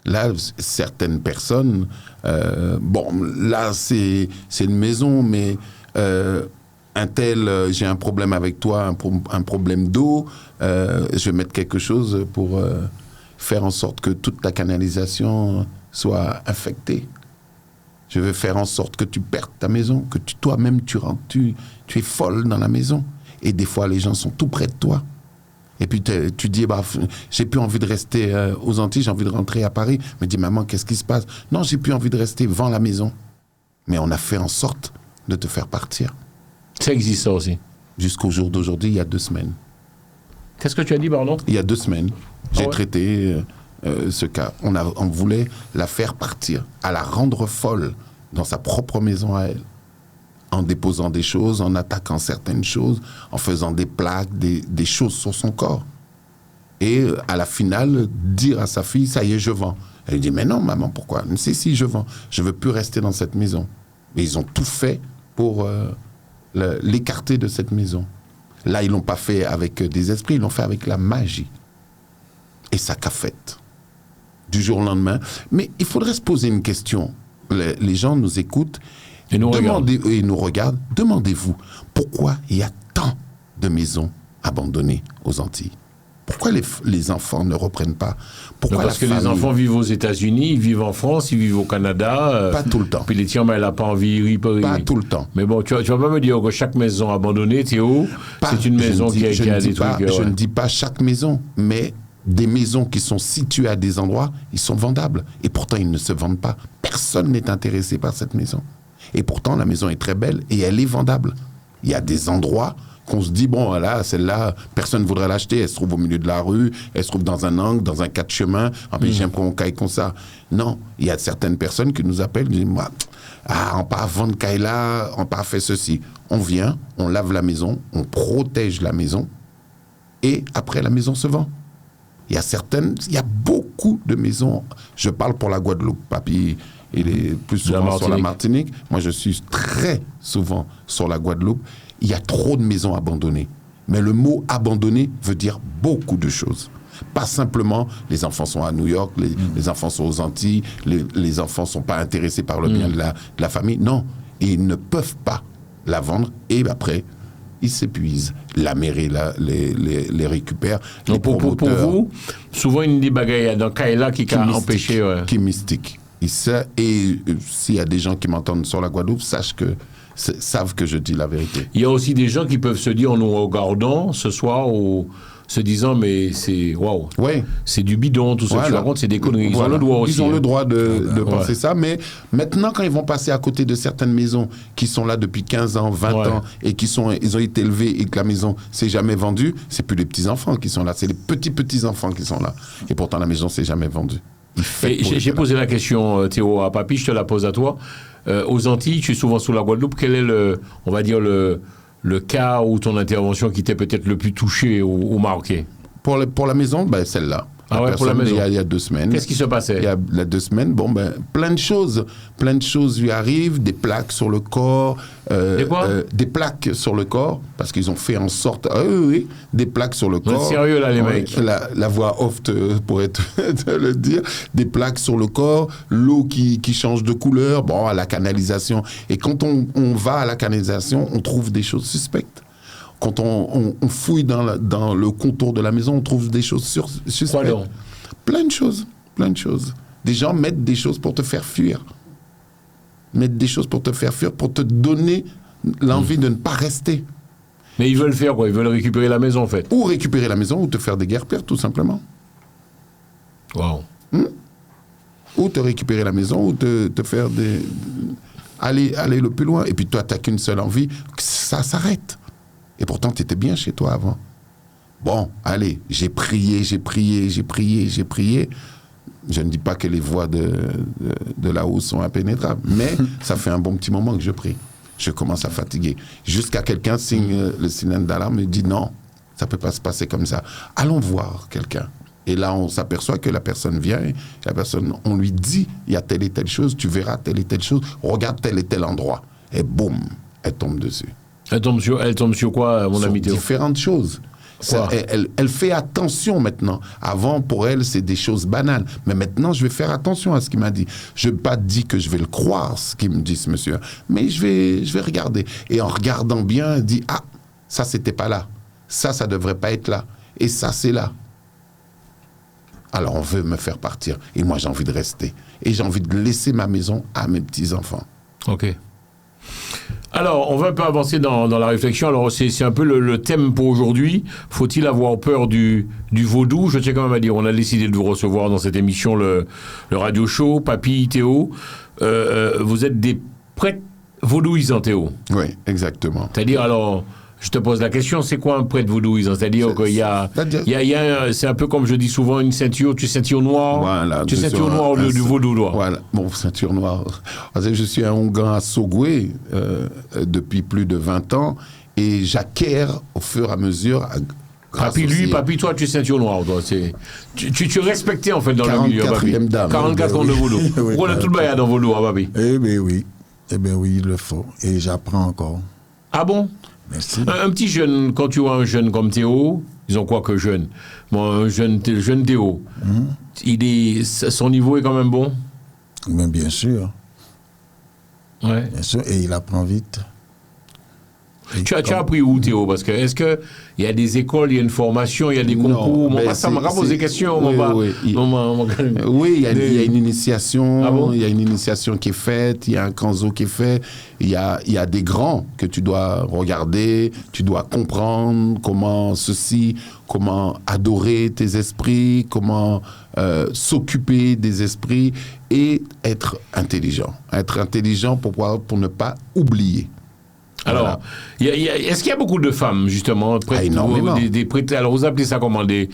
Là, certaines personnes, là, c'est une maison, mais un tel, j'ai un problème avec toi, un problème d'eau, je vais mettre quelque chose pour faire en sorte que toute ta canalisation soit infectée. Je vais faire en sorte que tu perdes ta maison, que toi-même tu rentres, tu es folle dans la maison. Et des fois, les gens sont tout près de toi. Et puis tu dis, j'ai plus envie de rester aux Antilles, j'ai envie de rentrer à Paris. Mais dis, maman, qu'est-ce qui se passe? Non, j'ai plus envie de rester, vends la maison. Mais on a fait en sorte de te faire partir. Ça existe ça aussi. Jusqu'au jour d'aujourd'hui, il y a 2 semaines. Qu'est-ce que tu as dit, pardon? Il y a 2 semaines, j'ai traité ce cas. On voulait la faire partir, à la rendre folle dans sa propre maison à elle. En déposant des choses, en attaquant certaines choses, en faisant des plaques, des choses sur son corps. Et à la finale, dire à sa fille, ça y est, je vends. Elle dit, mais non, maman, pourquoi? Si, je vends. Je ne veux plus rester dans cette maison. Et ils ont tout fait pour l'écarter de cette maison. Là, ils ne l'ont pas fait avec des esprits, ils l'ont fait avec la magie. Et ça qu'a fait. Du jour au lendemain. Mais il faudrait se poser une question. Les gens nous écoutent. Et nous regardent. Demandez-vous, pourquoi il y a tant de maisons abandonnées aux Antilles? Pourquoi les enfants ne reprennent pas? Pourquoi parce que les enfants vivent aux États-Unis, ils vivent en France, ils vivent au Canada. Pas tout le temps. Puis les tiens, elle n'a pas envie. Pas tout le temps. Mais bon, tu vas pas me dire que chaque maison abandonnée, Théo, c'est une maison qui a des trucs. Je ne dis pas chaque maison, mais des maisons qui sont situées à des endroits, ils sont vendables. Et pourtant, ils ne se vendent pas. Personne n'est intéressé par cette maison. Et pourtant, la maison est très belle et elle est vendable. Il y a des endroits qu'on se dit, bon, là, celle-là, personne ne voudrait l'acheter. Elle se trouve au milieu de la rue, elle se trouve dans un angle, dans un 4 chemins. En plus, j'aime qu'on caille comme ça. Non, il y a certaines personnes qui nous appellent, qui disent, moi, on part vendre caille là, on part faire ceci. On vient, on lave la maison, on protège la maison et après, la maison se vend. Il y a beaucoup de maisons. Je parle pour la Guadeloupe, papy. Il est plus souvent sur la Martinique. Moi, je suis très souvent sur la Guadeloupe. Il y a trop de maisons abandonnées. Mais le mot abandonné veut dire beaucoup de choses. Pas simplement, les enfants sont à New York, les enfants sont aux Antilles, les enfants ne sont pas intéressés par le bien de la famille. Non, ils ne peuvent pas la vendre. Et après, ils s'épuisent. La mairie les récupère. Donc pour vous, souvent, il y a des bagailles dans Kaila qui a empêché. Qui est mystique. Et s'il y a des gens qui m'entendent sur la Guadeloupe, savent que je dis la vérité. Il y a aussi des gens qui peuvent se dire en nous regardant ce soir ou se disant mais c'est waouh, Ouais. c'est du bidon tout ça. Tu racontes, c'est des conneries. Ils ont le droit aussi. Ils ont le droit de Ouais. penser ça, mais maintenant quand ils vont passer à côté de certaines maisons qui sont là depuis 15 ans, 20 Ouais. ans et ils ont été élevés et que la maison s'est jamais vendue, c'est plus les petits enfants qui sont là, c'est les petits enfants qui sont là. Et pourtant la maison s'est jamais vendue. Et j'ai posé la question, Théo, à Papy, je te la pose à toi. Aux Antilles, tu es souvent sous la Guadeloupe. Quel est on va dire le cas ou ton intervention qui t'est peut-être le plus touché ou marqué? Pour la maison, celle-là. Ah ouais, pour la maison. Il y a 2 semaines. Qu'est-ce qui se passait? Il y a 2 semaines, plein de choses lui arrivent, des plaques sur le corps. Des quoi? Des plaques sur le corps, parce qu'ils ont fait en sorte... oui, des plaques sur le Vous êtes corps. sérieux là, les mecs? La voix off pourrait te le dire. Des plaques sur le corps, l'eau qui change de couleur, à la canalisation. Et quand on va à la canalisation, on trouve des choses suspectes. Quand on fouille dans le contour de la maison, on trouve des choses suspectes. Quoi donc? Plein de choses. Des gens mettent des choses pour te faire fuir. Pour te donner l'envie de ne pas rester. Mais ils veulent faire quoi? Ils veulent récupérer la maison en fait. Ou récupérer la maison, ou te faire des guerpères, tout simplement. Waouh. Ou te récupérer la maison, ou te faire aller le plus loin. Et puis toi, tu n'as qu'une seule envie, que ça s'arrête. Et pourtant, tu étais bien chez toi avant. Bon, allez, j'ai prié. Je ne dis pas que les voies de là-haut sont impénétrables, mais ça fait un bon petit moment que je prie. Je commence à fatiguer. Jusqu'à quelqu'un signe le signal d'alarme et dit non, ça ne peut pas se passer comme ça. Allons voir quelqu'un. Et là, on s'aperçoit que la personne vient, et on lui dit, il y a telle et telle chose, tu verras telle et telle chose, regarde tel et tel endroit. Et boum, elle tombe dessus. Elle tombe sur quoi, mon ami Théo? Différentes choses. Elle fait attention maintenant. Avant, pour elle, c'est des choses banales. Mais maintenant, je vais faire attention à ce qu'il m'a dit. Je n'ai pas dit que je vais le croire, ce qu'il me dit, ce monsieur. Mais je vais regarder. Et en regardant bien, elle dit, ah, ça, c'était pas là. Ça ne devrait pas être là. Et ça, c'est là. Alors, on veut me faire partir. Et moi, j'ai envie de rester. Et j'ai envie de laisser ma maison à mes petits-enfants. Ok. Alors, on va un peu avancer dans la réflexion. Alors, c'est un peu le thème pour aujourd'hui. Faut-il avoir peur du vaudou? Je tiens quand même à dire, on a décidé de vous recevoir dans cette émission, le radio show, Papy, Théo. Vous êtes des prêtres vaudouisants, Théo. Oui, exactement. C'est-à-dire, alors, je te pose la question, c'est quoi un prêtre vaudouisant? C'est-à-dire qu'il y a, c'est un peu comme je dis souvent, une ceinture, tu ceinture noire, voilà, tu ceinture noire du vaudou, toi. Voilà, bon, ceinture noire. Je suis un Ongan à Sogoué depuis plus de 20 ans et j'acquiers au fur et à mesure. Papy, toi, tu es ceinture noire, toi. Tu respectais en fait dans le milieu, Papy. 44e dame. 44 ans de vaudou. Pourquoi on a tout le bail dans vaudou, Papy? Eh bien oui, il le faut. Et j'apprends encore. Ah bon? Merci. Un petit jeune, quand tu vois un jeune comme Théo, disons quoi que jeune, un jeune Théo, son niveau est quand même bon? Mais bien sûr. Ouais. Bien sûr, et il apprend vite. Tu as appris où, Théo? Parce que est-ce qu'il y a des écoles, il y a une formation, il y a des concours? Ça m'a posé des questions. Oui, il y a une initiation. Ah bon? Il y a une initiation qui est faite, il y a un kanzo qui est fait. Il y a des grands que tu dois regarder, tu dois comprendre comment adorer tes esprits, comment s'occuper des esprits et être intelligent. Être intelligent pour ne pas oublier. Alors, voilà. Est-ce qu'il y a beaucoup de femmes, justement, énormément. des prêtres? Alors, vous appelez ça comment? Il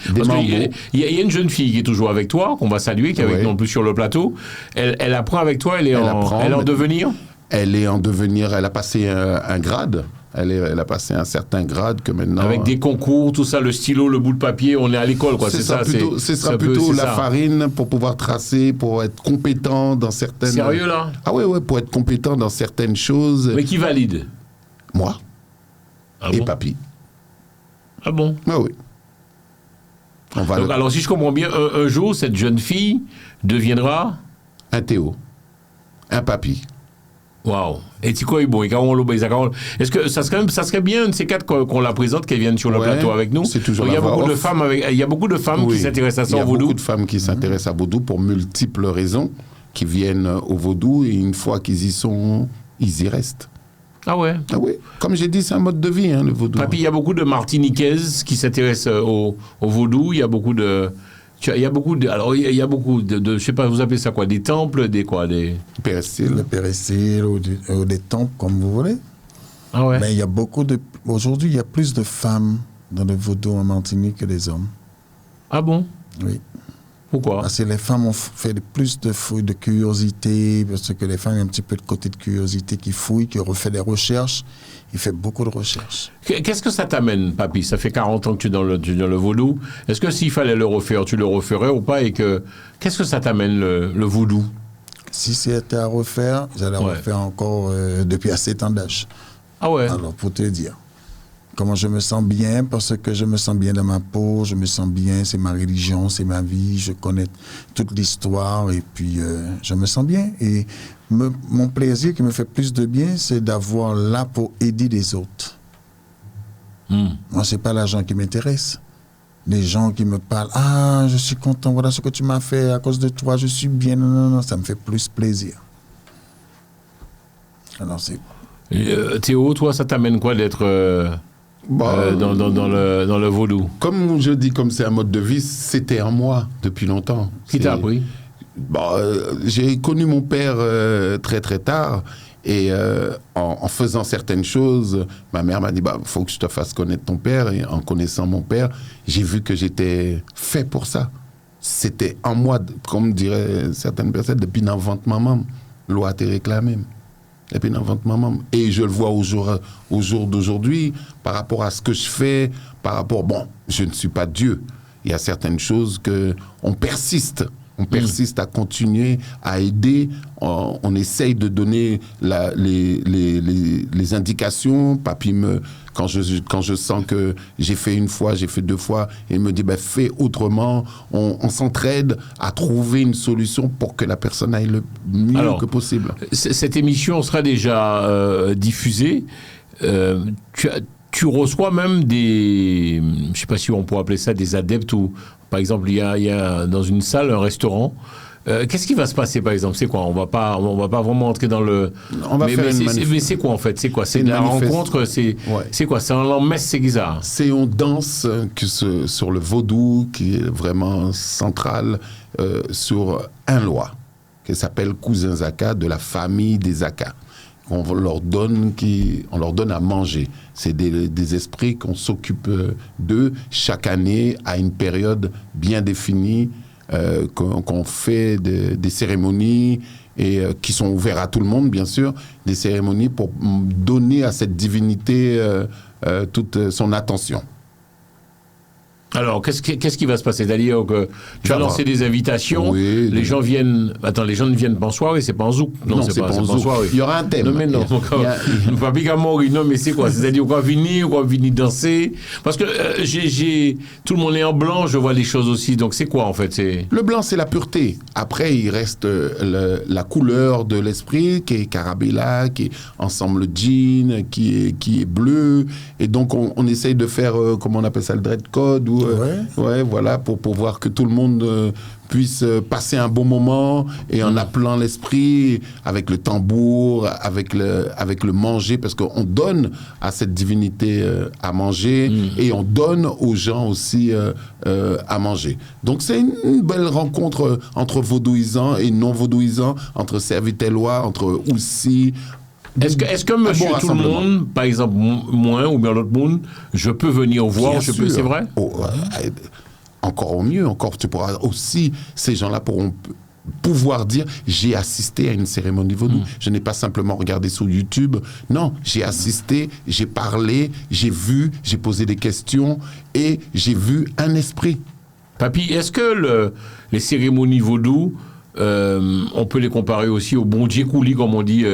y a une jeune fille qui est toujours avec toi, qu'on va saluer, qui est avec nous en plus sur le plateau. Elle apprend avec toi, elle est en devenir? Elle est en devenir, elle a passé un grade. Elle a passé un certain grade que maintenant... Avec des concours, tout ça, le stylo, le bout de papier, on est à l'école, quoi. Ce sera plutôt la farine pour pouvoir tracer, pour être compétent dans certaines... Sérieux, là? Ah oui, pour être compétent dans certaines choses. Mais qui valide? Moi. Et bon? Papy. Ah bon? Ah oui. Alors, si je comprends bien, un jour, cette jeune fille deviendra... Un Théo. Un Papy. Waouh. Et tu quoi, bon, est-ce que ça serait bien, de ces quatre qu'on la présente, qu'elle vienne sur le plateau avec nous? C'est toujours il y a beaucoup de femmes qui s'intéressent à ça au vaudou. Il y a beaucoup de femmes qui s'intéressent à vaudou pour multiples raisons. qui viennent au vaudou et une fois qu'ils y sont, ils y restent. Ah ouais. Ah oui, comme j'ai dit, c'est un mode de vie, le vaudou. Papy, il y a beaucoup de Martiniquaises qui s'intéressent au vaudou. Il y a beaucoup de... Il y a beaucoup de, je sais pas, vous appelez ça quoi, des temples, des Péristyle. Le péristyle ou des temples, comme vous voulez. Ah ouais. Mais il y a aujourd'hui, il y a plus de femmes dans le vaudou en Martinique que des hommes. Ah bon? Oui. Pourquoi? Parce que les femmes ont fait plus de fouilles, de curiosité, parce que les femmes ont un petit peu de côté de curiosité qui fouille, qui refait des recherches. Il fait beaucoup de recherches. Qu'est-ce que ça t'amène, papy? Ça fait 40 ans que tu es dans le vaudou. Est-ce que s'il fallait le refaire, tu le referais ou pas? Et qu'est-ce que ça t'amène, le vaudou? Si c'était à refaire, j'allais refaire encore depuis assez temps d'âge. Ah ouais? Alors, pour te dire. Comment je me sens bien, parce que je me sens bien dans ma peau, je me sens bien, c'est ma religion, c'est ma vie, je connais toute l'histoire et puis je me sens bien. Et mon plaisir qui me fait plus de bien, c'est d'avoir là pour aider les autres. Moi, c'est pas l'argent qui m'intéresse. Les gens qui me parlent, ah, je suis content, voilà ce que tu m'as fait, à cause de toi, je suis bien. Non, ça me fait plus plaisir. Alors, c'est... Théo, toi, ça t'amène quoi d'être... dans le vaudou. Comme je dis, comme c'est un mode de vie, c'était en moi depuis longtemps. Qui t'a appris? J'ai connu mon père très très tard et en faisant certaines choses, ma mère m'a dit faut que je te fasse connaître ton père, et en connaissant mon père, j'ai vu que j'étais fait pour ça. C'était en moi, comme diraient certaines personnes, depuis l'enfant de maman, loi a été réclamée. Et puis et je le vois au jour d'aujourd'hui, par rapport à ce que je fais, je ne suis pas Dieu. Il y a certaines choses qu'on persiste. On persiste à continuer, à aider. On essaye de donner les indications. Papy, quand je sens que j'ai fait une fois, j'ai fait 2 fois, il me dit fais autrement. On s'entraide à trouver une solution pour que la personne aille le mieux que possible. Cette émission sera déjà diffusée. Tu reçois même je ne sais pas si on pourrait appeler ça des adeptes ou, par exemple, il y a dans une salle un restaurant. Qu'est-ce qui va se passer, par exemple? C'est quoi? On va pas vraiment entrer dans le... mais c'est quoi, en fait? C'est quoi? C'est de la rencontre? C'est quoi? C'est un lendemain-messe, c'est bizarre. C'est on danse sur le vaudou, qui est vraiment central, sur un loi, qui s'appelle Cousin Zaka, de la famille des Zaka. On leur donne à manger. C'est des esprits qu'on s'occupe d'eux chaque année à une période bien définie, qu'on fait des cérémonies et qui sont ouvertes à tout le monde, bien sûr, des cérémonies pour donner à cette divinité toute son attention. Alors, qu'est-ce qui va se passer? C'est-à-dire que tu vas lancer des invitations, oui, les gens viennent... Attends, les gens ne viennent pas en soirée, c'est pas en zouk. Non, c'est pas en soirée. Il y aura un thème. Non, mais non. Non, mais c'est quoi? C'est-à-dire qu'on va venir danser. Parce que tout le monde est en blanc, je vois les choses aussi. Donc, c'est quoi, en fait? Le blanc, c'est la pureté. Après, il reste la couleur de l'esprit, qui est Carabella, qui est ensemble jean, qui est bleu. Et donc, on essaye de faire, comment on appelle ça, le dread code, ou voilà, pour pouvoir que tout le monde puisse passer un bon moment et en appelant l'esprit avec le tambour, avec le manger, parce qu'on donne à cette divinité à manger et on donne aux gens aussi à manger. Donc c'est une belle rencontre entre vaudouisants et non vaudouisants, entre servitellois, entre Oussi. Est-ce que monsieur tout le monde, par exemple moi ou bien l'autre monde, je peux venir voir, c'est vrai? Encore au mieux, tu pourras aussi, ces gens-là pourront pouvoir dire j'ai assisté à une cérémonie vaudou. Je n'ai pas simplement regardé sur YouTube. Non, j'ai assisté, j'ai parlé, j'ai vu, j'ai posé des questions et j'ai vu un esprit. Papy, est-ce que les cérémonies vaudou, on peut les comparer aussi au bon Dieu Kouli, comme on dit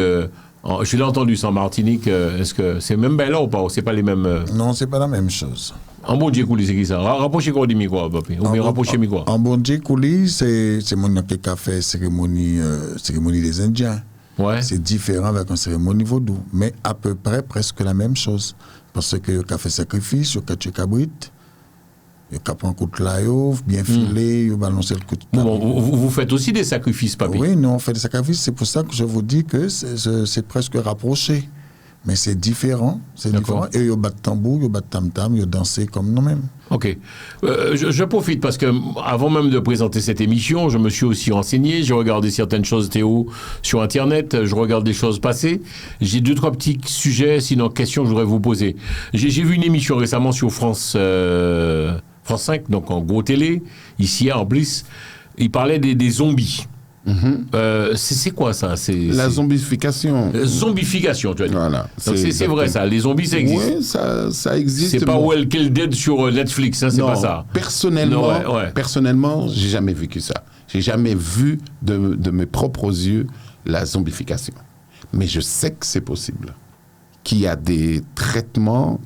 je l'ai entendu ça en Martinique. Est-ce que c'est même là ou pas? C'est pas les mêmes... Non, c'est pas la même chose. En bon Dieu Kouli, c'est qui ça? Rapprochez quoi du micro, papy? Ou bien rapprochez micro? En bon Dieu Kouli, c'est mon qui a fait cérémonie des Indiens. Ouais. C'est différent avec une cérémonie vaudou, mais à peu près presque la même chose. Parce que tu as fait sacrifice, tu as tué cabrit, Il capte un coup de là, bien filé, il balance le coup de Bon, vous faites aussi des sacrifices, papi. Oui, nous on fait des sacrifices. C'est pour ça que je vous dis que c'est presque rapproché. Mais c'est différent. C'est différent. Et il y a bat tambour, il y a bat tam-tam, il y a dansé comme nous-mêmes. Ok. Je profite parce que avant même de présenter cette émission, je me suis aussi renseigné. J'ai regardé certaines choses, Théo, sur Internet. Je regarde des choses passées. J'ai 2-3 petits sujets, sinon questions que je voudrais vous poser. J'ai vu une émission récemment sur France 5, donc en gros télé, ici en plus. Il parlait des zombies. C'est quoi ça? La zombification. Zombification, tu as dit. Voilà. Donc c'est vrai ça, les zombies ça existe. Oui, ça existe. C'est pas Walking Dead sur Netflix, hein, c'est pas ça. Personnellement, j'ai jamais vécu ça. J'ai jamais vu de mes propres yeux la zombification. Mais je sais que c'est possible. Qu'il y a des traitements,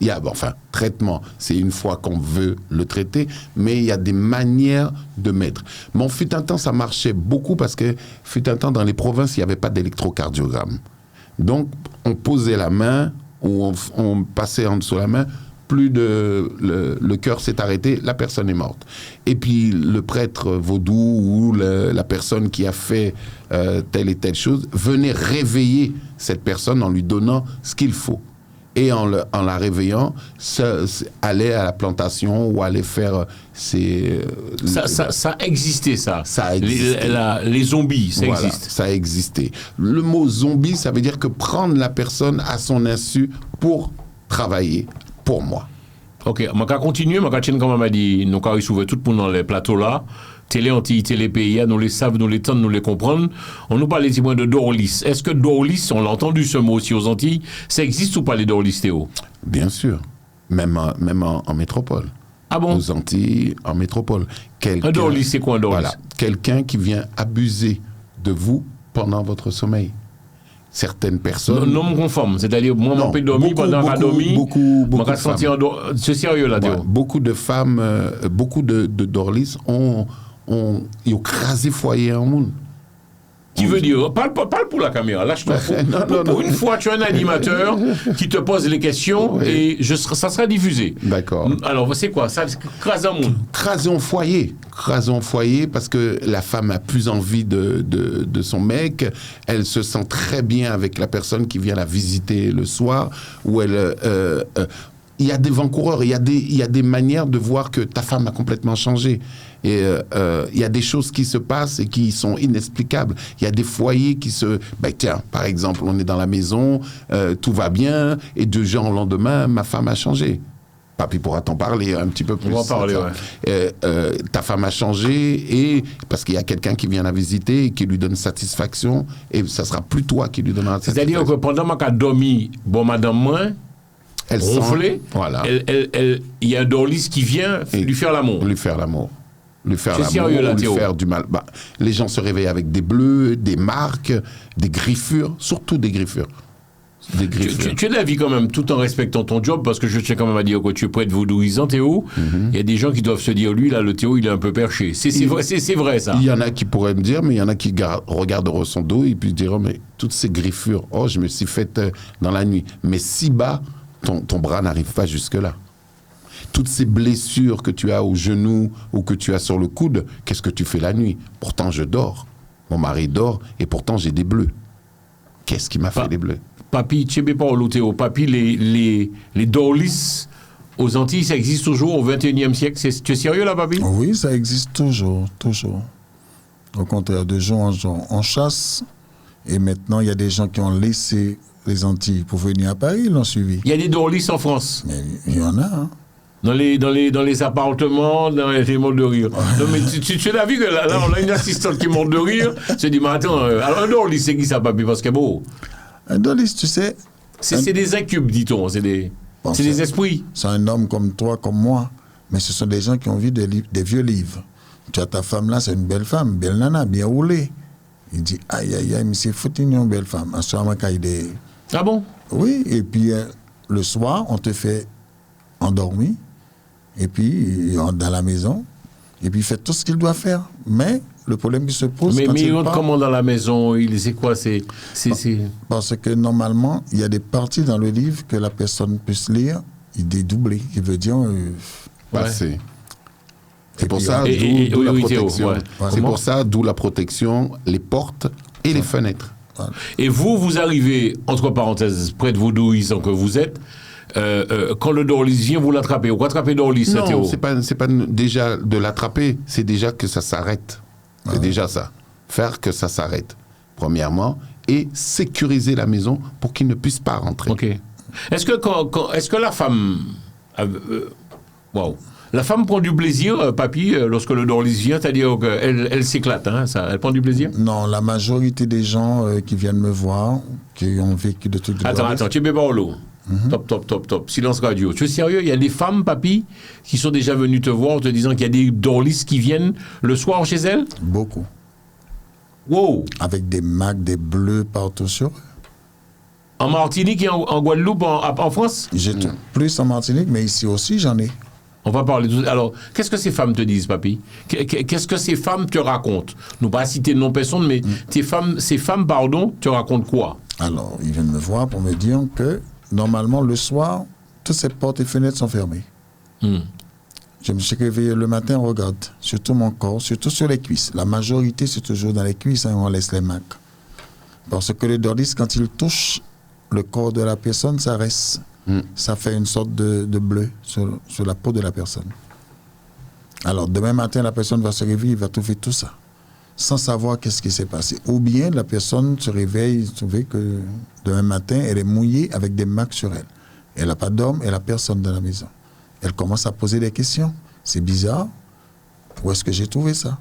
traitement, c'est une fois qu'on veut le traiter, mais il y a des manières de mettre. Mais fut un temps, ça marchait beaucoup parce que fut un temps, dans les provinces, il n'y avait pas d'électrocardiogramme. Donc, on posait la main, ou on passait en dessous de la main, le cœur s'est arrêté, la personne est morte. Et puis le prêtre vaudou ou la personne qui a fait telle et telle chose venait réveiller cette personne en lui donnant ce qu'il faut. Et en la réveillant, aller à la plantation ou aller faire ça existait, ça. Ça existait. Les zombies, ça voilà, existe. Ça existait. Le mot zombie, ça veut dire que prendre la personne à son insu pour travailler pour moi. Ok, je vais continuer. Je vais comme on m'a dit, nous avons sauvé tout le monde dans les plateaux là. Télé, anti, télé, pays, nous les savons, nous les tentons, nous les comprenons. On nous parle des de Dorlis. Est-ce que Dorlis, on l'a entendu ce mot aussi aux Antilles, ça existe ou pas les Dorlis, Théo? Bien sûr. Même en métropole. Ah bon? Aux Antilles, en métropole. Un Dorlis, c'est quoi un Dorlis? Voilà. Quelqu'un qui vient abuser de vous pendant votre sommeil. Certaines personnes... Non me conforme, c'est-à-dire, moi, mon père dormi, pendant qu'il a dormi, beaucoup de femmes. C'est sérieux, là, Théo? Beaucoup de femmes, beaucoup de Dorlis ont crasé foyer en monde. Qui veut dire, parle pour la caméra, lâche-toi. Pour une fois, tu as un animateur qui te pose les questions et ça sera diffusé. D'accord. Alors, c'est quoi ça? Craser un monde. Craser en foyer. Craser en foyer parce que la femme a plus envie de son mec. Elle se sent très bien avec la personne qui vient la visiter le soir. Où elle... il y a des vent-coureurs, il y a des manières de voir que ta femme a complètement changé. Et il y a des choses qui se passent et qui sont inexplicables. Il y a des foyers qui se... tiens, par exemple, on est dans la maison, tout va bien, et 2 jours au lendemain, ma femme a changé. Papi pourra t'en parler un petit peu plus. On va en parler, ouais. Ta femme a changé, et parce qu'il y a quelqu'un qui vient la visiter et qui lui donne satisfaction, et ça sera plus toi qui lui donnera satisfaction. C'est-à-dire que pendant que tu as dormi, bon, madame, moi... Elle ronflée, voilà. Il y a un Dorlis qui vient lui faire l'amour. Lui faire l'amour. Lui faire l'amour, sérieux, là, lui faire du mal. Les gens se réveillent avec des bleus, des marques, des griffures, surtout des griffures. Tu es d'avis quand même, tout en respectant ton job, parce que je tiens quand même à dire que tu es prêtre vaudouisant, Théo. Il y a des gens qui doivent se dire, lui, là, le Théo, il est un peu perché. C'est vrai, ça. Il y en a qui pourraient me dire, mais il y en a qui regarderont son dos et puis diront, mais toutes ces griffures, je me suis faite dans la nuit. Mais si bas, ton bras n'arrive pas jusque-là. Toutes ces blessures que tu as au genou ou que tu as sur le coude, qu'est-ce que tu fais la nuit? Pourtant, je dors. Mon mari dort et pourtant, j'ai des bleus. Qu'est-ce qui m'a fait des bleus? Papi, tu sais pas au Théo, papi, les Dorlis aux Antilles, ça existe toujours au XXIe siècle. Tu es sérieux là, papi? Oui, ça existe toujours, toujours. Au contraire, de jour en jour, on chasse et maintenant, il y a des gens qui ont laissé les Antilles pour venir à Paris, ils l'ont suivi. Il y a des Dorlis en France? Mais il y en a, hein. Dans les appartements, dans les morts de rire. Non, mais tu as vu que là, on a une assistante qui est morte de rire. Je dis, mais attends, alors un Dorlis, c'est qui ça, papi? Parce que bon. Un Dorlis, tu sais. C'est des incubes, dit-on. C'est des esprits. C'est un homme comme toi, comme moi. Mais ce sont des gens qui ont vu des vieux livres. Tu as ta femme là, c'est une belle femme, belle nana, bien roulée. Il dit, aïe, aïe, aïe, mais c'est foutu une belle femme. Ah bon? Oui, et puis le soir, on te fait endormir. Et puis, dans la maison, et puis il fait tout ce qu'il doit faire. Mais le problème qui se pose... Mais il rentre comment dans la maison? C'est quoi? Parce que normalement, il y a des parties dans le livre que la personne puisse lire, il dédouble, qui veut dire... Passer. C'est pour ça, et- d'où la oui, Théo, protection. ouais. C'est Comment? pour ça, d'où la protection, les portes et les fenêtres. Et vous arrivez, entre parenthèses, près de vos douilles que vous êtes, quand le Dorlis vient, vous l'attrapez. Vous attrapez Dorlis, ça, Théo? Non, c'est pas déjà de l'attraper, c'est déjà que ça s'arrête. C'est déjà ça. Faire que ça s'arrête, premièrement, et sécuriser la maison pour qu'il ne puisse pas rentrer. Ok. Est-ce que la femme... La femme prend du plaisir, papy, lorsque le Dorlis vient, c'est-à-dire qu'elle s'éclate, hein, ça, elle prend du plaisir? Non, la majorité des gens qui viennent me voir, qui ont vécu de trucs de Attends, tu es Paolo. Top. Silence radio. Tu es sérieux? Il y a des femmes, papy, qui sont déjà venues te voir en te disant qu'il y a des Dorlis qui viennent le soir chez elles? Beaucoup. Wow! Avec des marques, des bleus partout sur eux. En Martinique et en Guadeloupe, en France? J'ai plus en Martinique, mais ici aussi, j'en ai. On va parler de... Alors, qu'est-ce que ces femmes te disent, papy? Qu'est-ce que ces femmes te racontent? Nous pas citer de nom personne, mais ces femmes, te racontent quoi? Alors, ils viennent me voir pour me dire que, normalement, le soir, toutes ces portes et fenêtres sont fermées. Je me suis réveillé le matin, on regarde, surtout mon corps, surtout sur les cuisses. La majorité, c'est toujours dans les cuisses, hein, on laisse les marques. Parce que le Dorlis, quand il touche le corps de la personne, ça reste. Ça fait une sorte de bleu sur la peau de la personne. Alors, demain matin, la personne va se réveiller, il va trouver tout ça, sans savoir qu'est-ce qui s'est passé. Ou bien, la personne se réveille, trouve que demain matin, elle est mouillée avec des marques sur elle. Elle n'a pas d'homme, elle n'a personne dans la maison. Elle commence à poser des questions. C'est bizarre. Où est-ce que j'ai trouvé ça?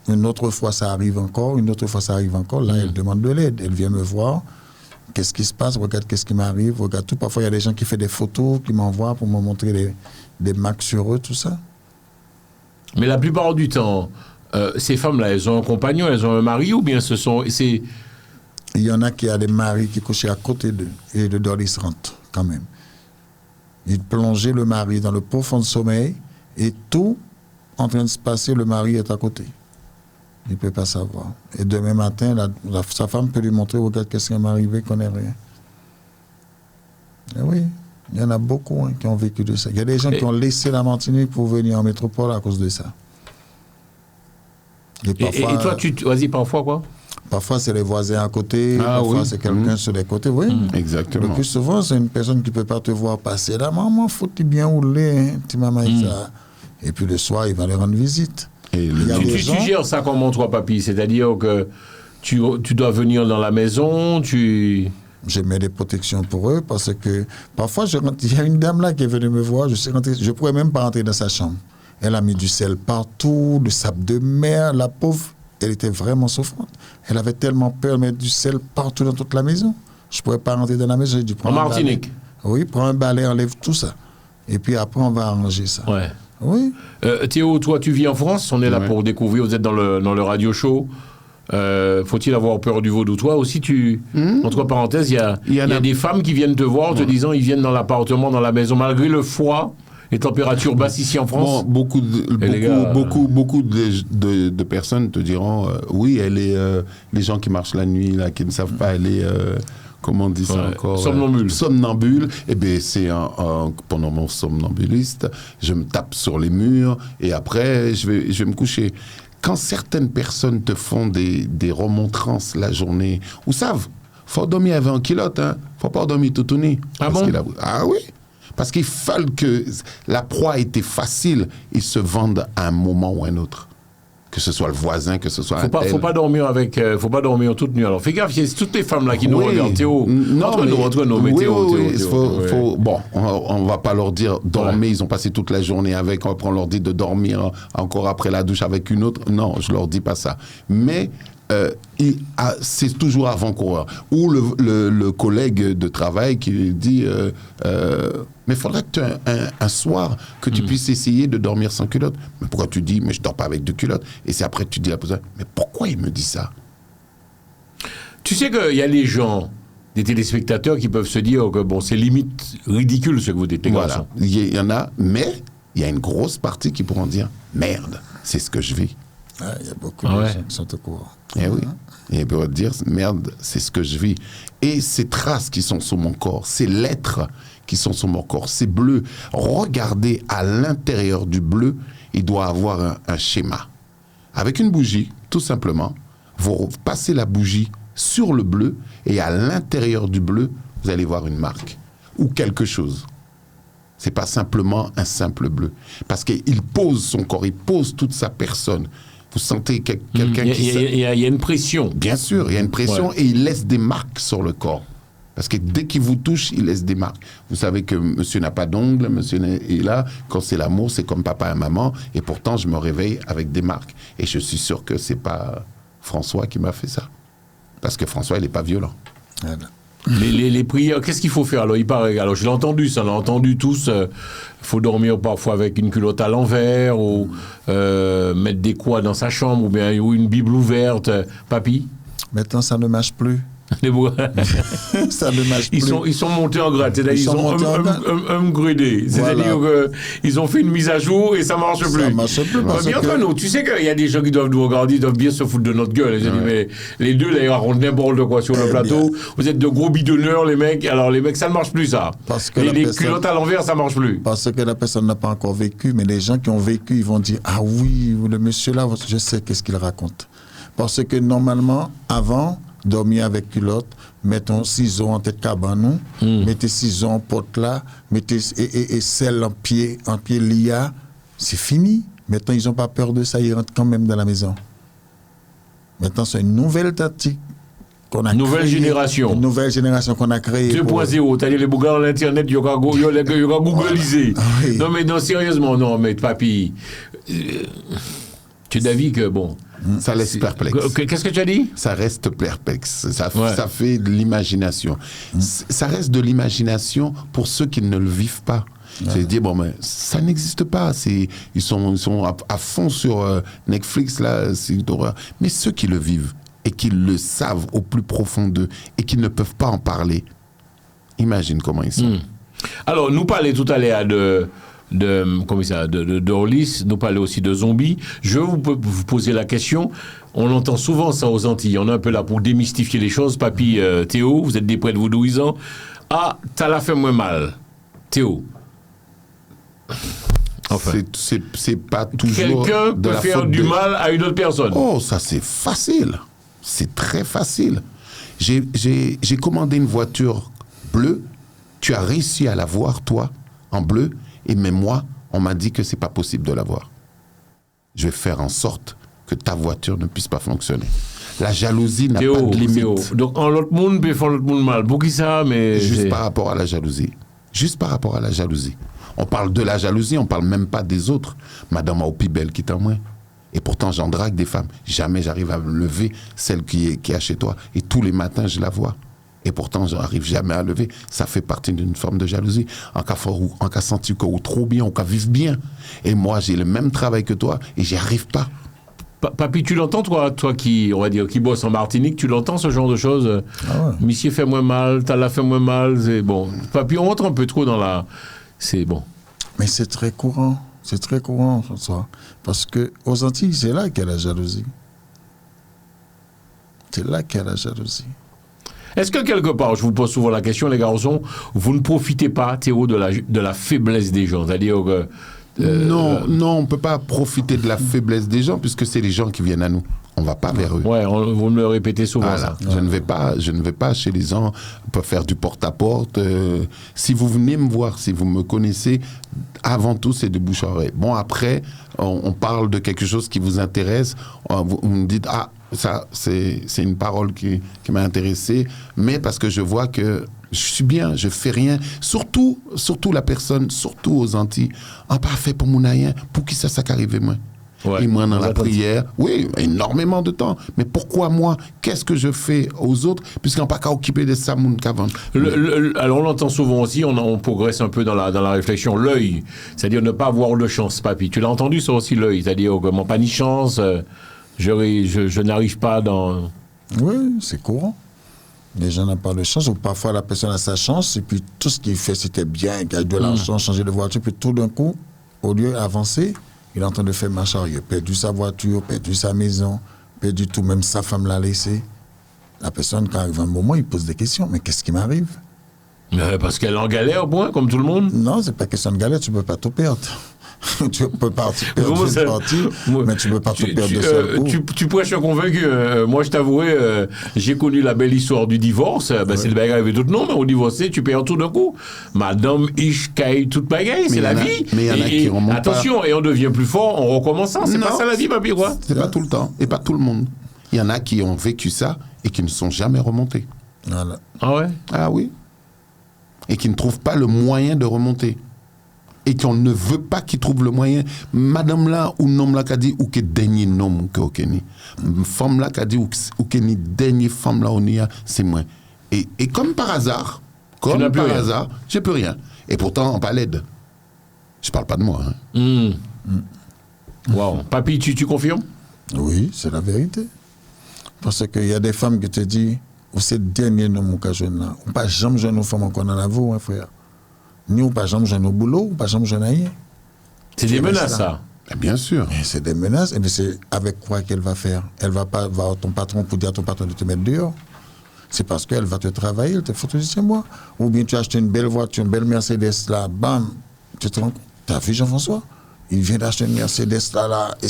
Une autre fois, ça arrive encore. Une autre fois, ça arrive encore. Là, elle demande de l'aide. Elle vient me voir. Qu'est-ce qui se passe? Regarde qu'est-ce qui m'arrive. Regarde tout. Parfois, il y a des gens qui font des photos, qui m'envoient pour me montrer des marques sur eux, tout ça. Mais la plupart du temps, ces femmes-là, elles ont un compagnon, elles ont un mari, ou bien Il y en a qui ont des maris qui couchent à côté d'eux. Et le Dorlis rentre, quand même. Il plongeait le mari dans le profond sommeil et tout en train de se passer, le mari est à côté. Il ne peut pas savoir. Et demain matin, sa femme peut lui montrer, regarde qu'est-ce qui m'est arrivé, qu'on n'est rien. Et oui, il y en a beaucoup qui ont vécu de ça. Il y a des gens qui ont laissé la Martinique pour venir en métropole à cause de ça. Et toi, vas-y, parfois quoi? Parfois, c'est les voisins à côté, parfois, c'est quelqu'un sur les côtés, oui. Exactement. Le plus souvent, c'est une personne qui ne peut pas te voir passer. Là, maman, faut-tu bien rouler, hein, tu maman, ça. Et puis le soir, il va leur rendre visite. Et tu gères ça comment, toi, papy? C'est-à-dire que tu dois venir dans la maison, Je mets des protections pour eux parce que parfois, il y a une dame là qui est venue me voir, je ne pourrais même pas rentrer dans sa chambre. Elle a mis du sel partout, du sable de mer, la pauvre. Elle était vraiment souffrante. Elle avait tellement peur de mettre du sel partout dans toute la maison. Je ne pourrais pas rentrer dans la maison. J'ai dû prendre en Martinique? Oui, prends un balai, enlève tout ça. Et puis après, on va arranger ça. Ouais. Oui. Théo, toi, tu vis en France. On est là pour découvrir. Vous êtes dans le radio show. Faut-il avoir peur du vaudou? Toi aussi, entre parenthèses, il y a des femmes qui viennent te voir en te disant ils viennent dans l'appartement, dans la maison, malgré le froid. Les températures basses ici en France. Bon, beaucoup de personnes te diront oui, elle est les gens qui marchent la nuit là, qui ne savent pas, elle est comment on dit ça encore, somnambule. Eh bien, c'est pendant mon somnambuliste, je me tape sur les murs et après je vais me coucher. Quand certaines personnes te font des remontrances la journée, ou savent, faut dormir avec un culotte, hein, faut pas dormir tout nu. Ah bon? Ah oui. Parce qu'il fallait que la proie était facile, ils se vendent à un moment ou à un autre. Que ce soit le voisin, que ce soit faut pas dormir toute nuit. Alors fais gaffe, c'est toutes les femmes là qui nous regardent. Théo, entre nous, Théo. Bon, on va pas leur dire dormir, ils ont passé toute la journée avec, on leur dit de dormir encore après la douche avec une autre. Non, je leur dis pas ça. Mais c'est toujours avant-coureur. Ou le collègue de travail qui dit mais il faudrait que un soir que tu puisses essayer de dormir sans culotte. Mais pourquoi tu dis mais je dors pas avec de culotte? Et c'est après que tu dis à la personne mais pourquoi il me dit ça? Tu sais qu'il y a les gens, des téléspectateurs qui peuvent se dire que bon, c'est limite ridicule ce que vous dites, les garçons. Il y en a, mais il y a une grosse partie qui pourront dire merde, c'est ce que je vis. Il y a beaucoup de gens qui sont au courant. Eh oui. Et ils peuvent dire merde, c'est ce que je vis. Et ces traces qui sont sur mon corps, ces lettres qui sont sur mon corps. C'est bleu. Regardez à l'intérieur du bleu, il doit avoir un schéma. Avec une bougie, tout simplement, vous passez la bougie sur le bleu et à l'intérieur du bleu, vous allez voir une marque ou quelque chose. C'est pas simplement un simple bleu. Parce qu'il pose son corps, il pose toute sa personne. Vous sentez quelqu'un qui... Il y a une pression. Bien sûr, il y a une pression et il laisse des marques sur le corps. Parce que dès qu'il vous touche, il laisse des marques. Vous savez que monsieur n'a pas d'ongles, monsieur est là. Quand c'est l'amour, c'est comme papa et maman. Et pourtant, je me réveille avec des marques. Et je suis sûr que c'est pas François qui m'a fait ça. Parce que François, il n'est pas violent. Voilà. Les prières, qu'est-ce qu'il faut faire? Alors, il paraît, alors je l'ai entendu, ça, on l'a entendu tous. Il faut dormir parfois avec une culotte à l'envers, ou mettre des quoi dans sa chambre, ou bien ou une Bible ouverte. Papy? Maintenant, ça ne marche plus. Les bois. Ça ne marche plus. Ils sont montés en grade, c'est-à-dire ils ont upgradé. C'est-à-dire qu'ils ont fait une mise à jour et ça marche plus. Ça marche plus parce bien que... entre nous, tu sais qu'il y a des gens qui doivent nous regarder, ils doivent bien se foutre de notre gueule. J'ai dit, mais les deux, là, ils racontent n'importe quoi sur le plateau. Bien. Vous êtes de gros bidonneurs, les mecs. Alors, les mecs, ça ne marche plus, ça. Parce que les culottes à l'envers, ça ne marche plus. Parce que la personne n'a pas encore vécu, mais les gens qui ont vécu, ils vont dire, ah oui, le monsieur là, je sais qu'est-ce qu'il raconte. Parce que normalement, avant, dormir avec culotte, mettons ciseaux en tête cabane, mettez ciseaux en pote là, mettez et sel en pied lia, c'est fini. Maintenant, ils n'ont pas peur de ça, ils rentrent quand même dans la maison. Maintenant, c'est une nouvelle tactique qu'on a nouvelle génération. Une nouvelle génération qu'on a créée. 2.0, c'est-à-dire les bougards à l'internet, il y aura googliser. Ah, oui. Non, sérieusement, non, mais papy, tu es d'avis que, bon... Ça laisse perplexe. Qu'est-ce que tu as dit? Ça reste perplexe. Ça fait de l'imagination. Ça reste de l'imagination pour ceux qui ne le vivent pas. C'est dire, bon, mais ça n'existe pas. Ils sont à fond sur Netflix, là, c'est d'horreur. Mais ceux qui le vivent et qui le savent au plus profond d'eux et qui ne peuvent pas en parler, imagine comment ils sont. Alors, nous parlait tout à l'heure d'Orlis, nous parler aussi de zombies. Je vais vous poser la question. On entend souvent ça aux Antilles. On est un peu là pour démystifier les choses. Papy, Théo, vous êtes des prêtres vaudouisants. Ah, t'as la fait moins mal. Théo. Enfin. C'est pas toujours. Quelqu'un peut faire du mal à une autre personne. Oh, ça c'est facile. C'est très facile. J'ai commandé une voiture bleue. Tu as réussi à la voir, toi, en bleu. Et même moi, on m'a dit que c'est pas possible de l'avoir. Je vais faire en sorte que ta voiture ne puisse pas fonctionner. La jalousie n'a pas de limite. Théo. Donc, l'autre monde peut faire l'autre monde mal. Pour qui ça, mais... Juste par rapport à la jalousie. Juste par rapport à la jalousie. On parle de la jalousie, on parle même pas des autres. Madame a au plus belle qui t'a moins. Et pourtant, j'en drague des femmes. Jamais j'arrive à me lever celle qui est chez toi. Et tous les matins, je la vois. Et pourtant, je n'arrive jamais à lever. Ça fait partie d'une forme de jalousie. En cas senti que ou trop bien, en cas vivre bien. Et moi, j'ai le même travail que toi et j'y arrive pas. Papy, tu l'entends, toi qui, on va dire, qui bosse en Martinique, tu l'entends ce genre de choses? Ah ouais. Monsieur fait moins mal, t'as la fait moins mal, c'est bon. Papy, on rentre un peu trop dans la... C'est bon. Mais c'est très courant. C'est très courant, François. Parce qu'aux Antilles, c'est là qu'il y a la jalousie. C'est là qu'il y a la jalousie. Est-ce que quelque part, je vous pose souvent la question, les garçons, vous ne profitez pas, Théo, de la faiblesse des gens? C'est-à-dire que... Non, on ne peut pas profiter de la faiblesse des gens puisque c'est les gens qui viennent à nous. On ne va pas vers eux. Ouais, vous me le répétez souvent, voilà. ça. Je ne vais pas chez les gens pour faire du porte-à-porte. Si vous venez me voir, si vous me connaissez, avant tout, c'est de bouche à oreille. Bon, après, on parle de quelque chose qui vous intéresse. Vous me dites, ah, ça, c'est une parole qui m'a intéressé, mais parce que je vois que je suis bien, je fais rien. Surtout la personne, surtout aux Antilles, pas fait pour mon aïen, pour qui ça qu'arrive moi. Ouais. Et moi, dans la prière, oui, énormément de temps. Mais pourquoi moi? Qu'est-ce que je fais aux autres? Puisqu'on n'a pas qu'à occuper de ça, mon qu'avant. Alors, on l'entend souvent aussi, on progresse un peu dans la réflexion. L'œil, c'est-à-dire ne pas avoir de chance, papy. Tu l'as entendu, ça aussi, l'œil. C'est-à-dire, comment pas ni chance, je n'arrive pas dans... Oui, c'est courant. Les gens n'ont pas de chance, ou parfois la personne a sa chance, et puis tout ce qu'il fait, c'était bien, il gagne de l'argent, changer de voiture, puis tout d'un coup, au lieu d'avancer, il est en train de faire marche arrière. Il a perdu sa voiture, perdu sa maison, perdu tout, même sa femme l'a laissé. La personne, quand arrive un moment, il pose des questions. Mais qu'est-ce qui m'arrive? Parce qu'elle est en galère, au point, comme tout le monde. Non, c'est pas question de galère, tu peux pas tout perdre. Tu peux perdre une partie, mais tu peux pas tout perdre de seul coup. Tu prêches convaincu. Moi, je t'avouerai, j'ai connu la belle histoire du divorce. C'est le bagage avec d'autres noms, mais au divorcé, tu perds tout d'un coup. Madame Ishkaï, toute bagaille, c'est la vie. Mais il y en a qui remontent attention, et on devient plus fort en recommençant. C'est pas ça la vie, papi, quoi. C'est pas tout le temps, et pas tout le monde. Il y en a qui ont vécu ça et qui ne sont jamais remontés. Voilà. Ah ouais? Ah oui. Et qui ne trouvent pas le moyen de remonter. Et qu'on ne veut pas qu'ils trouvent le moyen. Madame là, ou nom là, qui dit, ou que dernier nom que okeni. Femme là, qui dit, ou que ni dernier femme là, on y a, c'est moi. Et comme par hasard, j'ai plus rien. Et pourtant, on pas l'aide. Je parle pas de moi. Hein. Wow. Papi, tu confirmes? Oui, c'est la vérité. Parce qu'il y a des femmes qui te disent, ou c'est le dernier nom que je n'ai là. Ou pas jamais jeune femme qu'on en a vu, hein, frère. Ni ou pas jamais jeune au boulot, ou pas jamais jeune à rien. C'est des menaces, ça. Bien sûr. Et c'est des menaces, et c'est avec quoi qu'elle va faire? Elle va pas voir ton patron pour dire à ton patron de te mettre dehors. C'est parce qu'elle va te travailler, elle te faut te dire c'est moi. Ou bien tu as acheté une belle voiture, une belle Mercedes là, bam, tu te rends compte. T'as vu Jean-François? Il vient d'acheter une Mercedes là, et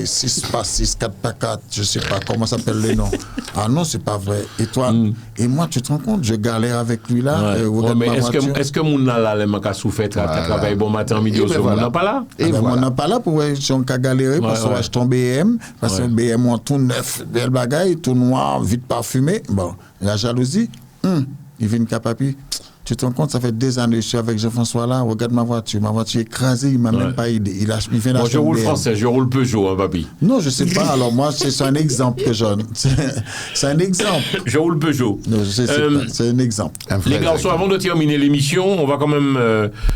6 pas 6, 4 pas 4, je sais pas comment s'appelle les noms. Ah non, c'est pas vrai. Et toi, et moi, tu te rends compte, je galère avec lui là. Ouais. Mais est-ce que mon là, les mecs a souffert, travaillé bon matin, midi, au soir, on n'a pas là? Et voilà. On n'a pas là pour on a galéré parce qu'on achète ton BM, parce que BM en tout neuf, belle bagaille, tout noir, vite parfumé. Bon, la jalousie, il vient de papi. Tu te rends compte, ça fait des années que je suis avec Jean-François là, regarde ma voiture écrasée, il m'a même pas aidé. Il vient d'acheter. Moi, je roule français, je roule Peugeot, hein, papi. Non, je sais pas, alors moi, c'est un exemple que je donne. C'est un exemple. Je roule Peugeot. Non, je sais pas, c'est un exemple. Les garçons, avant de terminer l'émission, on va quand même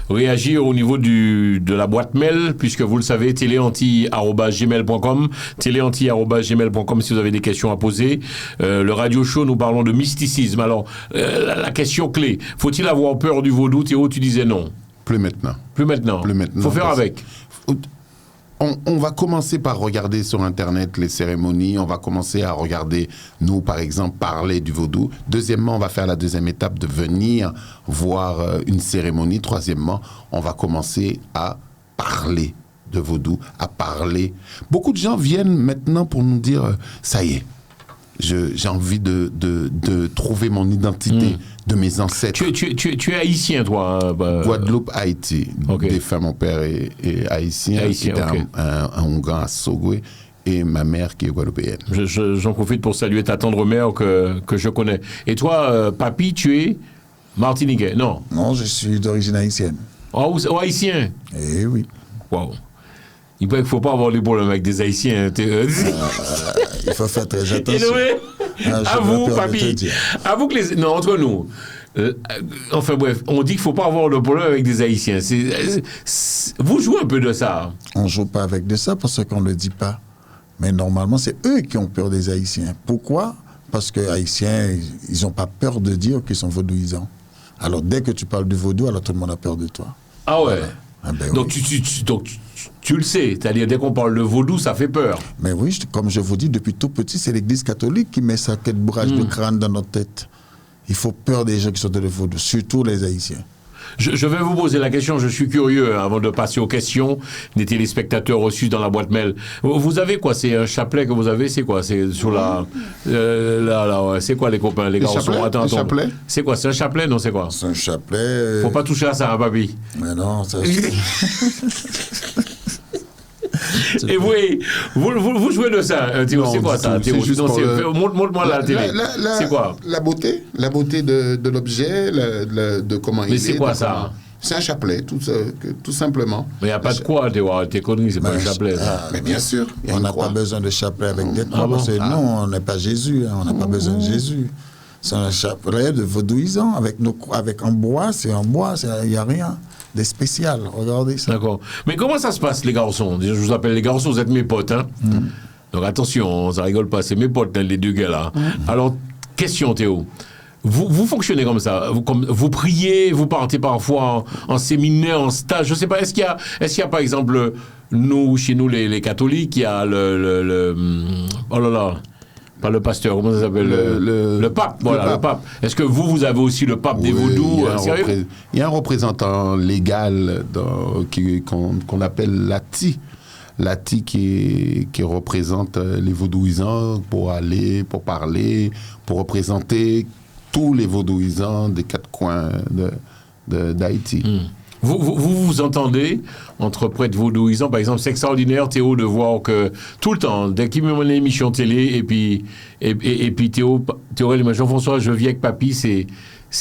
réagir au niveau de la boîte mail, puisque vous le savez, téléanti@gmail.com, téléanti@gmail.com si vous avez des questions à poser. Le radio show, nous parlons de mysticisme. Alors, la question clé, faut-il avoir peur du vaudou? Théo, tu disais non. Plus maintenant. Plus maintenant. Faut faire avec. On va commencer par regarder sur Internet les cérémonies. On va commencer à regarder, nous, par exemple, parler du vaudou. Deuxièmement, on va faire la deuxième étape de venir voir une cérémonie. Troisièmement, on va commencer à parler de vaudou, à parler. Beaucoup de gens viennent maintenant pour nous dire, ça y est, j'ai envie de trouver mon identité de mes ancêtres. Tu es haïtien, toi, hein, Guadeloupe, Haïti. Okay. Des fois, mon père est haïtien, qui était un Hongan à Sogoué, et ma mère qui est guadeloupéenne. J'en profite pour saluer ta tendre mère que je connais. Et toi, papi, tu es martiniquais? Non. Non, je suis d'origine haïtienne. Oh, haïtien? Eh oui. Wow. Il paraît qu'il ne faut pas avoir les problèmes avec des Haïtiens. Il faut faire très attention. Avoue, papi. Avoue que les... Non, entre nous. Enfin bref, on dit qu'il ne faut pas avoir de problème avec des Haïtiens. Vous jouez un peu de ça. On ne joue pas avec de ça parce qu'on ne le dit pas. Mais normalement, c'est eux qui ont peur des Haïtiens. Pourquoi? Parce que les Haïtiens, ils n'ont pas peur de dire qu'ils sont vaudouisants. Alors, dès que tu parles du vaudou, alors tout le monde a peur de toi. Ah ouais. Voilà. Ah ben donc, oui. tu le sais, c'est-à-dire dès qu'on parle de vaudou, ça fait peur. Mais oui, comme je vous dis, depuis tout petit, c'est l'Église catholique qui met sa tête bourrage de crâne dans notre tête. Il faut peur des gens qui sont de le vaudou, surtout les Haïtiens. Je vais vous poser la question, je suis curieux, avant de passer aux questions des téléspectateurs reçus dans la boîte mail. Vous avez quoi? C'est un chapelet que vous avez? C'est quoi? C'est sur la... ouais. C'est quoi les copains, les garçons? Attends. Chapelet? C'est quoi? C'est un chapelet? Non, c'est quoi? C'est un chapelet... Faut pas toucher à ça, hein, papi? Mais non, ça... Et vous jouez de ça, Théo, c'est quoi ça, Théo? Montre-moi la télé. C'est quoi? La beauté de l'objet, de comment il est. Mais c'est quoi ça? C'est un chapelet, tout simplement. Mais il n'y a pas de quoi, t'es connu, c'est pas un chapelet. Mais bien sûr. On n'a pas besoin de chapelet avec des croix, parce que non, on n'est pas Jésus, on n'a pas besoin de Jésus. C'est un chapelet de vaudouisant, avec en bois, c'est en bois, il n'y a rien de spécial, regardez ça. D'accord. Mais comment ça se passe, les garçons? Je vous appelle les garçons, vous êtes mes potes, hein? Donc attention, ça rigole pas, c'est mes potes, les deux gars là. Alors, question Théo. Vous fonctionnez comme ça, vous priez, vous partez parfois en séminaire, en stage, je sais pas, est-ce qu'il y a par exemple, chez nous les catholiques, il y a oh là là, Pas le pasteur, comment ça s'appelle? Le pape, voilà, le pape. Est-ce que vous avez aussi le pape des vaudous? Il y a un représentant légal qu'on appelle Lati. Lati qui représente les vaudouisants pour parler, pour représenter tous les vaudouisants des 4 coins d'Haïti. Vous entendez entre prêtres vaudouisants, par exemple, c'est extraordinaire, Théo, de voir que tout le temps, dès qu'il me met une émission télé, et puis Théo, Jean-François, je vis avec Papy,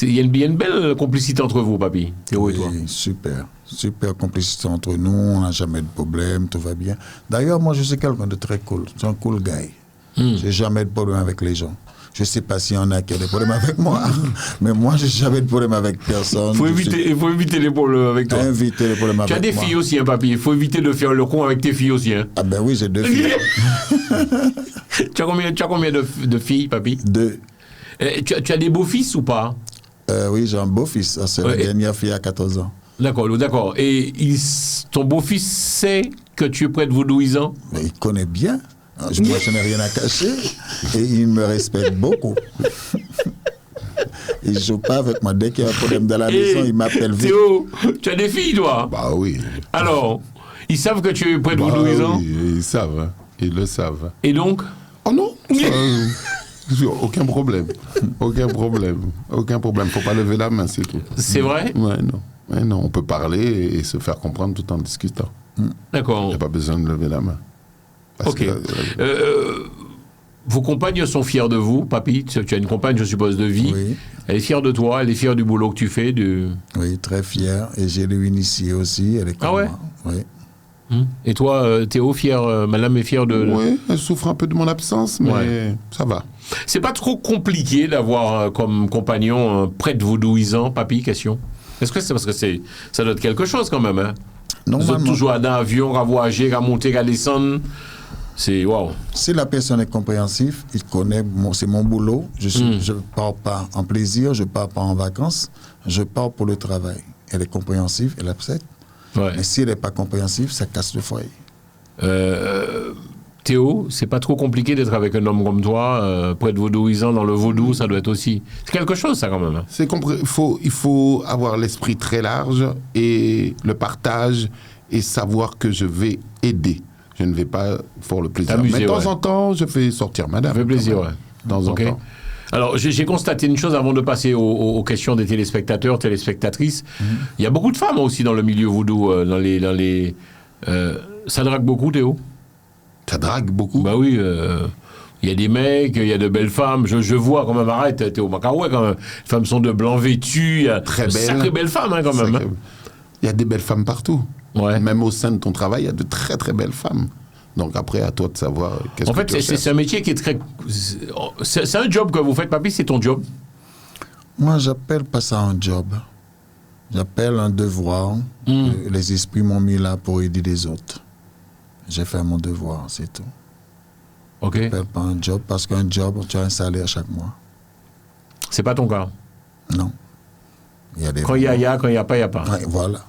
il y a une belle complicité entre vous, Papy, Théo et toi. Super complicité entre nous, on n'a jamais de problème, tout va bien. D'ailleurs, moi, je suis quelqu'un de très cool, je suis un cool guy. J'ai jamais de problème avec les gens. Je ne sais pas s'il y en a qui ont des problèmes avec moi, mais moi, je n'ai jamais de problème avec personne. Il faut éviter les problèmes avec toi. Éviter les problèmes avec moi. Tu as des filles aussi, hein, Papy. Il faut éviter de faire le con avec tes filles aussi. Hein. Ah ben oui, j'ai 2 filles. Tu as combien de filles, Papy? 2. Tu as des beaux-fils ou pas? Oui, j'ai un beau-fils. C'est la dernière fille à 14 ans. D'accord. Et ton beau-fils sait que tu es prêtre vaudouisant? Mais il connaît bien. Moi, je n'ai rien à cacher. Et il me respecte beaucoup. Il ne joue pas avec moi. Dès qu'il y a un problème dans la maison, il m'appelle vite. Théo, tu as des filles, toi? Bah oui. Alors, ils savent que tu es prêtre vaudouisant? Oui, ils savent. Hein. Ils le savent. Et donc? Oh non aucun problème. Aucun problème. Faut pas lever la main, c'est tout. C'est vrai? Ouais, non. On peut parler et se faire comprendre tout en discutant. D'accord. Il n'y a pas besoin de lever la main. Ok. Vos compagnes sont fières de vous, Papy. Tu as une compagne, je suppose, de vie. Oui. Elle est fière de toi, elle est fière du boulot que tu fais. Oui, très fière. Et j'ai dû initier aussi. Elle est comme moi. Oui. Et toi, Théo, fière, madame est fière de... Oui, elle souffre un peu de mon absence, mais ça va. C'est pas trop compliqué d'avoir comme compagnon un prêtre vaudouisant, Papy, question? Est-ce que c'est parce que ça doit être quelque chose quand même, hein? Vous êtes toujours à l'avion, à voyager, à monter, à descendre. C'est waouh. Si la personne est compréhensive, il connaît, c'est mon boulot. Je ne pars pas en plaisir, je ne pars pas en vacances, je pars pour le travail. Elle est compréhensive, elle accepte. Ouais. Mais si elle n'est pas compréhensive, ça casse le foyer. Théo, c'est pas trop compliqué d'être avec un homme comme toi, prêtre vaudouisant dans le vaudou, ça doit être aussi... C'est quelque chose, ça, quand même. Hein. Il faut avoir l'esprit très large et le partage et savoir que je vais aider. Je ne vais pas faire le plaisir. Mais de temps en temps, je fais sortir madame. Ça fait plaisir, ouais. De temps en temps. Alors, j'ai constaté une chose avant de passer aux questions des téléspectateurs, téléspectatrices. Il y a beaucoup de femmes aussi dans le milieu vaudou, ça drague beaucoup, Théo? Ça drague beaucoup? Bah oui, il y a des mecs, il y a de belles femmes. Je vois quand même, arrête, Théo Macarouet, quand même. Les femmes sont de blanc vêtues, il y a de sacrées belles femmes, hein, quand même. Hein. Il y a des belles femmes partout. Ouais. Même au sein de ton travail, il y a de très très belles femmes. Donc après, à toi de savoir qu'est-ce que tu fais. En fait, c'est un métier qui est très... C'est un job que vous faites, Papy, c'est ton job? Moi, j'appelle pas ça un job. J'appelle un devoir. Les esprits m'ont mis là pour aider les autres. J'ai fait mon devoir, c'est tout. Ok. J'appelle pas un job, parce qu'un job, tu as un salaire chaque mois. C'est pas ton cas? Non. Quand il y a, quand il n'y a pas, il n'y a pas. Ouais, voilà.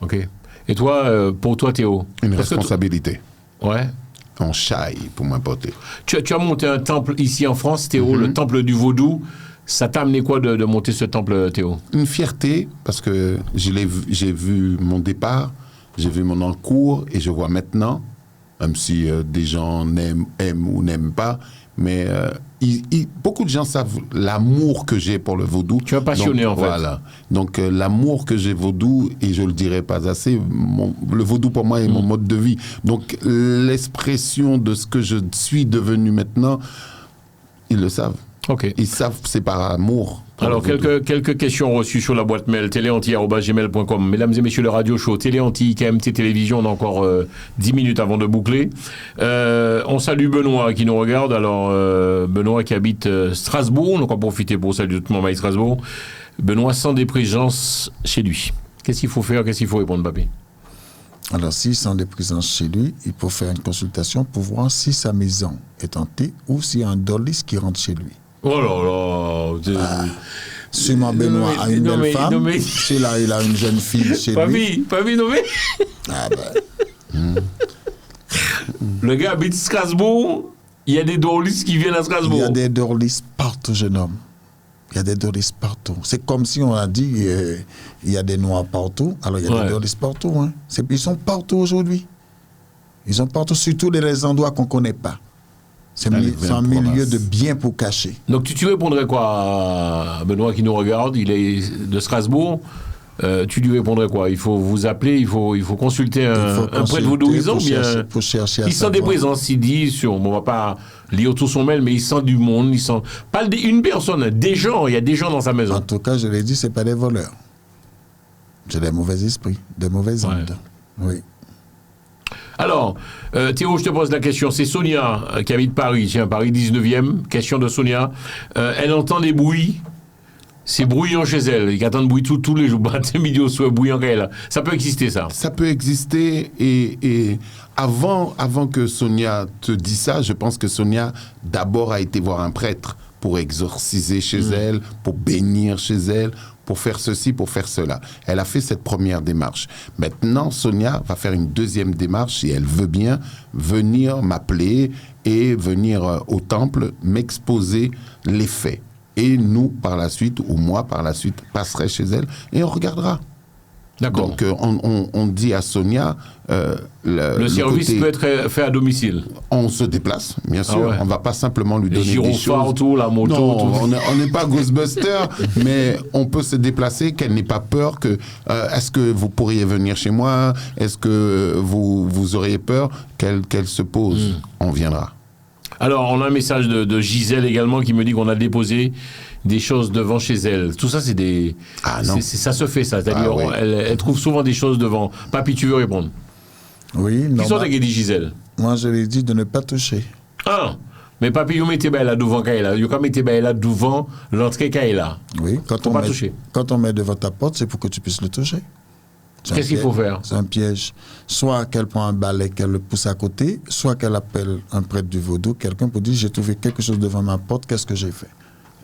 Ok. Et toi, pour toi, Théo? Une responsabilité. Ouais. On chaille pour m'apporter. Tu as monté un temple ici en France, Théo, le temple du vaudou. Ça t'a amené quoi de monter ce temple, Théo? Une fierté, parce que j'ai vu mon départ, j'ai vu mon encours, et je vois maintenant, même si des gens aiment ou n'aiment pas, mais beaucoup de gens savent l'amour que j'ai pour le vaudou. Tu es passionné, en fait. Voilà. Donc, l'amour que j'ai vaudou, et je ne le dirai pas assez, le vaudou pour moi est mon mode de vie. Donc, l'expression de ce que je suis devenu maintenant, ils le savent. Okay. Ils savent, c'est par amour. Alors, quelques questions reçues sur la boîte mail téléanti@gmail.com. Mesdames et messieurs, le radio show Téléanti, KMT Télévision, on a encore 10 minutes avant de boucler. On salue Benoît qui nous regarde. Alors, Benoît qui habite Strasbourg, donc on va profiter pour saluer tout le monde à Strasbourg. Benoît sans déprisance chez lui. Qu'est-ce qu'il faut faire? Qu'est-ce qu'il faut répondre, Papy? Alors, s'il sent des présences chez lui, il peut faire une consultation pour voir si sa maison est hantée ou s'il y a un dolis qui rentre chez lui. Oh là là! Sûrement Benoît a une belle femme. Celui-là, il a une jeune fille chez lui. Papy, nommé? Ah ben. Le gars habite Strasbourg, Il y a des drôlistes qui viennent à Strasbourg. Il y a des drôlistes partout, jeune homme. Il y a des drôlistes partout. C'est comme si on a dit il y a des noirs partout. Alors il y a des drôlistes partout. Hein. Ils sont partout aujourd'hui. Ils sont partout, surtout dans les endroits qu'on ne connaît pas. C'est un milieu de bien pour cacher. Donc tu répondrais quoi à Benoît qui nous regarde? Il est de Strasbourg. Tu lui répondrais quoi? Il faut vous appeler, il faut consulter un prêtre vaudouisant bien. Pour chercher il sent des présences, il dit on ne va pas lire tout son mail, mais il sent du monde, il sent pas une personne, des gens, il y a des gens dans sa maison. En tout cas, je l'ai dit, c'est pas des voleurs. C'est des mauvais esprits, des mauvaises ondes. Oui. Alors, Théo, je te pose la question. C'est Sonia qui habite Paris, tiens, Paris 19e. Question de Sonia. Elle entend des bruits. C'est bruyant chez elle. Il entend des bruits tous les jours. Matin, midi au soir, bruyant qu'elle. Ça peut exister, ça. Ça peut exister. Et avant que Sonia te dise ça, je pense que Sonia, d'abord, a été voir un prêtre pour exorciser chez elle, pour bénir chez elle, pour faire ceci, pour faire cela. Elle a fait cette première démarche. Maintenant, Sonia va faire une deuxième démarche, si elle veut bien, venir m'appeler et venir au temple m'exposer les faits. Et nous, par la suite, ou moi, par la suite, passerai chez elle et on regardera. D'accord. Donc, on dit à Sonia... le service peut être fait à domicile. On se déplace, bien sûr. Ah ouais. On ne va pas simplement lui donner des choses. Tout, la moto, non, tout. on n'est pas Ghostbusters, mais on peut se déplacer, qu'elle n'ait pas peur que... est-ce que vous pourriez venir chez moi? Est-ce que vous auriez peur qu'elle se pose? On viendra. Alors, on a un message de Gisèle également qui me dit qu'on a déposé des choses devant chez elle. Tout ça, c'est des... Ah non. Ça se fait, ça. C'est-à-dire, oui. elle trouve souvent des choses devant. Papi, tu veux répondre? Oui, non. Qui sont des dit Gisèle? Moi, je lui ai dit de ne pas toucher. Ah, mais papi, vous mettez là devant Kaila. Vous mettez là devant l'entrée Kaila. Oui, quand on met devant ta porte, c'est pour que tu puisses le toucher. Qu'est-ce qu'il faut faire? C'est un piège. Soit qu'elle prend un balai, qu'elle le pousse à côté, soit qu'elle appelle un prêtre du vaudou, quelqu'un pour dire j'ai trouvé quelque chose devant ma porte, qu'est-ce que j'ai fait?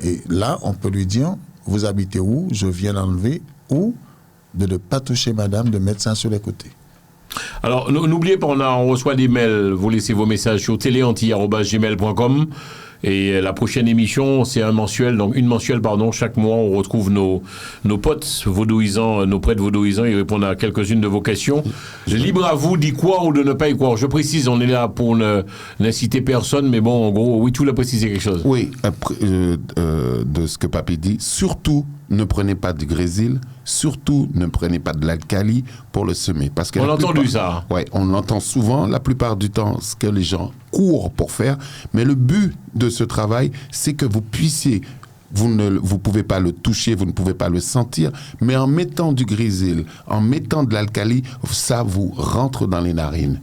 Et là, on peut lui dire vous habitez où? Je viens l'enlever, ou de ne pas toucher madame, de mettre ça sur les côtés. Alors, n'oubliez pas, on reçoit des mails, vous laissez vos messages sur téléanti@gmail.com. Et la prochaine émission, c'est une mensuelle, chaque mois, on retrouve nos potes vaudouisants, nos prêtres vaudouisants, ils répondent à quelques-unes de vos questions. Libre à vous d'y croire ou de ne pas y croire. Je précise, on est là pour n'inciter personne, mais bon, en gros, oui, tout l'a précisé quelque chose. Oui, de ce que Papy dit, surtout ne prenez pas du grésil, surtout ne prenez pas de l'alcali pour le semer. Parce que on a entendu ça. Oui, on l'entend souvent, la plupart du temps, ce que les gens courent pour faire. Mais le but de ce travail, c'est que vous puissiez, vous ne pouvez pas le toucher, vous ne pouvez pas le sentir, mais en mettant du grésil, en mettant de l'alcali, ça vous rentre dans les narines.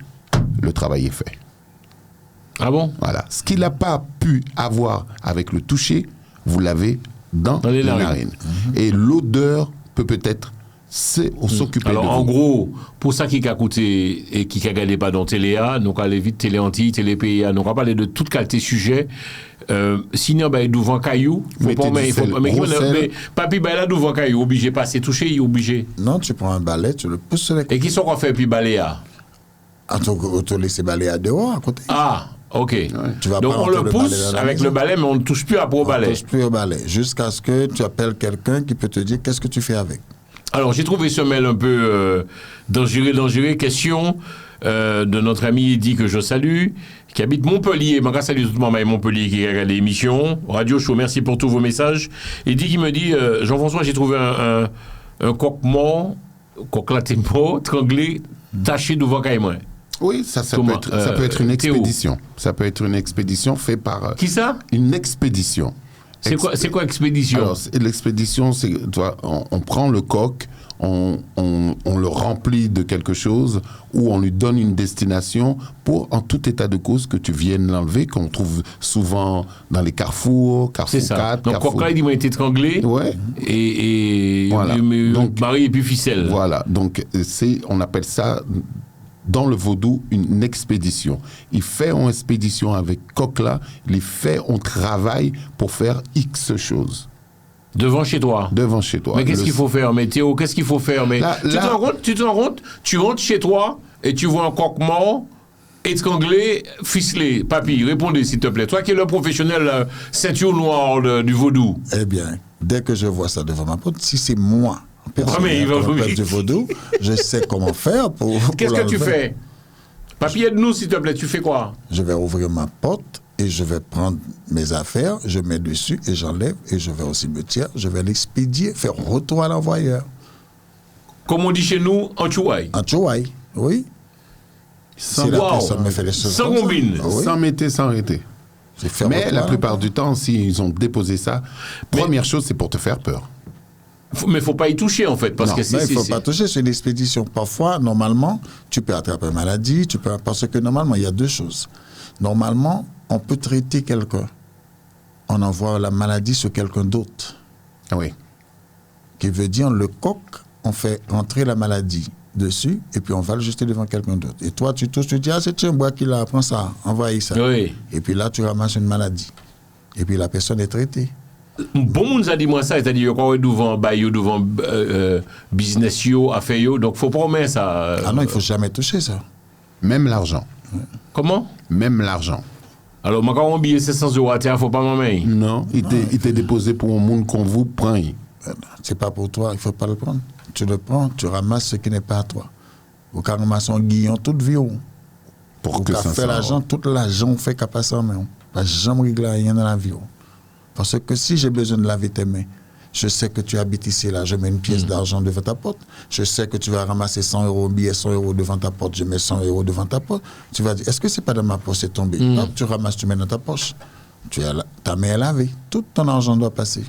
Le travail est fait. Ah bon? Voilà. Ce qu'il n'a pas pu avoir avec le toucher, vous l'avez dans les narines. Et l'odeur peut-être s'occuper de vous. Alors, en gros, pour ça qui a coûté et qui a gagné pas dans Téléa, nous allons vite Téléanti, Télépéa, nous allons parler de toute qualité sujet. Sinon, ben, devant caillou, mais papi, ben là, devant caillou, obligé pas se toucher, obligé. Non, tu prends un balai, tu le pousses sur les côtés. Et qui sont qu'on fait puis baléa? On te laisse balayer dehors à côté. Ah, ok. Ouais. Donc on le pousse avec le balai, mais on ne touche plus après au balai. On ne touche plus au balai, jusqu'à ce que tu appelles quelqu'un qui peut te dire qu'est-ce que tu fais avec. Alors j'ai trouvé ce mail un peu dangereux. Question de notre ami Eddy que je salue, qui habite Montpellier. Je salue tout le monde à Montpellier qui regarde l'émission. Radio Show, merci pour tous vos messages. Eddy qui me dit, Jean-François, j'ai trouvé un coq mort, coq latin mort, tranglé, taché devant Caïman. Oui, ça peut être une expédition. Ça peut être une expédition faite par... Qui ça? Une expédition. C'est quoi expédition? Alors, l'expédition, c'est on prend le coq, on le remplit de quelque chose, ou on lui donne une destination pour, en tout état de cause, que tu viennes l'enlever, qu'on trouve souvent dans les carrefours, Carrefour 4. Donc, coq là, il m'a été étranglé, ouais. Et voilà. Donc, Marie et puis ficelle. Voilà, donc on appelle ça... Dans le vaudou, une expédition. Il fait une expédition avec coq-là, il fait un travail pour faire X choses. Devant chez toi? Devant chez toi. Mais qu'est-ce qu'il faut faire, mais Théo, qu'est-ce qu'il faut faire, mais tu te rends compte, tu rentres chez toi et tu vois un coq mort étranglé, ficelé. Papy, répondez s'il te plaît. Toi qui es le professionnel ceinture noire du vaudou. Eh bien, dès que je vois ça devant ma porte, si c'est moi, personnellement, comme faire du vaudou, je sais comment faire pour Qu'est-ce que tu l'enlever. fais? Papy, aide-nous s'il te plaît. Tu fais quoi? Je vais ouvrir ma porte et je vais prendre mes affaires, je mets dessus et j'enlève et je vais au cimetière, je vais l'expédier, faire retour à l'envoyeur. Comme on dit chez nous, en chouaï. En Chouaï, oui. Si la personne me fait les choses Sans comme ça, combine. ah oui, Sans mettre, sans arrêter. c'est faire Mais retour la à plupart du temps, s'ils ont déposé ça, première chose, c'est pour te faire peur. Mais faut pas y toucher en fait, parce Non, que Non, il ne faut pas toucher, c'est une expédition. Parfois, normalement, tu peux attraper une maladie, parce que normalement, il y a deux choses. Normalement, on peut traiter quelqu'un. On envoie la maladie sur quelqu'un d'autre. Ah oui. Qui veut dire, le coq, on fait rentrer la maladie dessus, et puis on va le jeter devant quelqu'un d'autre. Et toi, tu touches, tu dis, ah, c'est un bois qui l'a, prends ça, envoie ça. Oui. Et puis là, tu ramasses une maladie. Et puis la personne est traitée. Bon monde a dit moi ça, c'est-à-dire qu'on est devant bail, devant business yo, affaire yo, donc faut pas mettre ça. Ah non, il ne faut jamais toucher ça. Même l'argent. Comment? Même l'argent. Alors, moi, quand on billet 700 euros à terre, faut pas m'en mettre. Non, il t'est déposé pour un monde qu'on vous prend. C'est pas pour toi, il ne faut pas le prendre. Tu le prends, tu ramasses ce qui n'est pas à toi. Ou quand on ramasse un guillon toute vie. Pour Ou que quand ça fait l'argent, tout l'argent fait qu'à passer en main. Pas jamais régler rien dans la vie. Parce que si j'ai besoin de laver tes mains, je sais que tu habites ici, là, je mets une pièce d'argent devant ta porte. Je sais que tu vas ramasser 100 euros, billet 100 euros devant ta porte, je mets 100 euros devant ta porte. Tu vas dire, est-ce que c'est pas dans ma poche, c'est tombé? Hop, tu ramasses, tu mets dans ta poche. Ta main est lavée. Tout ton argent doit passer.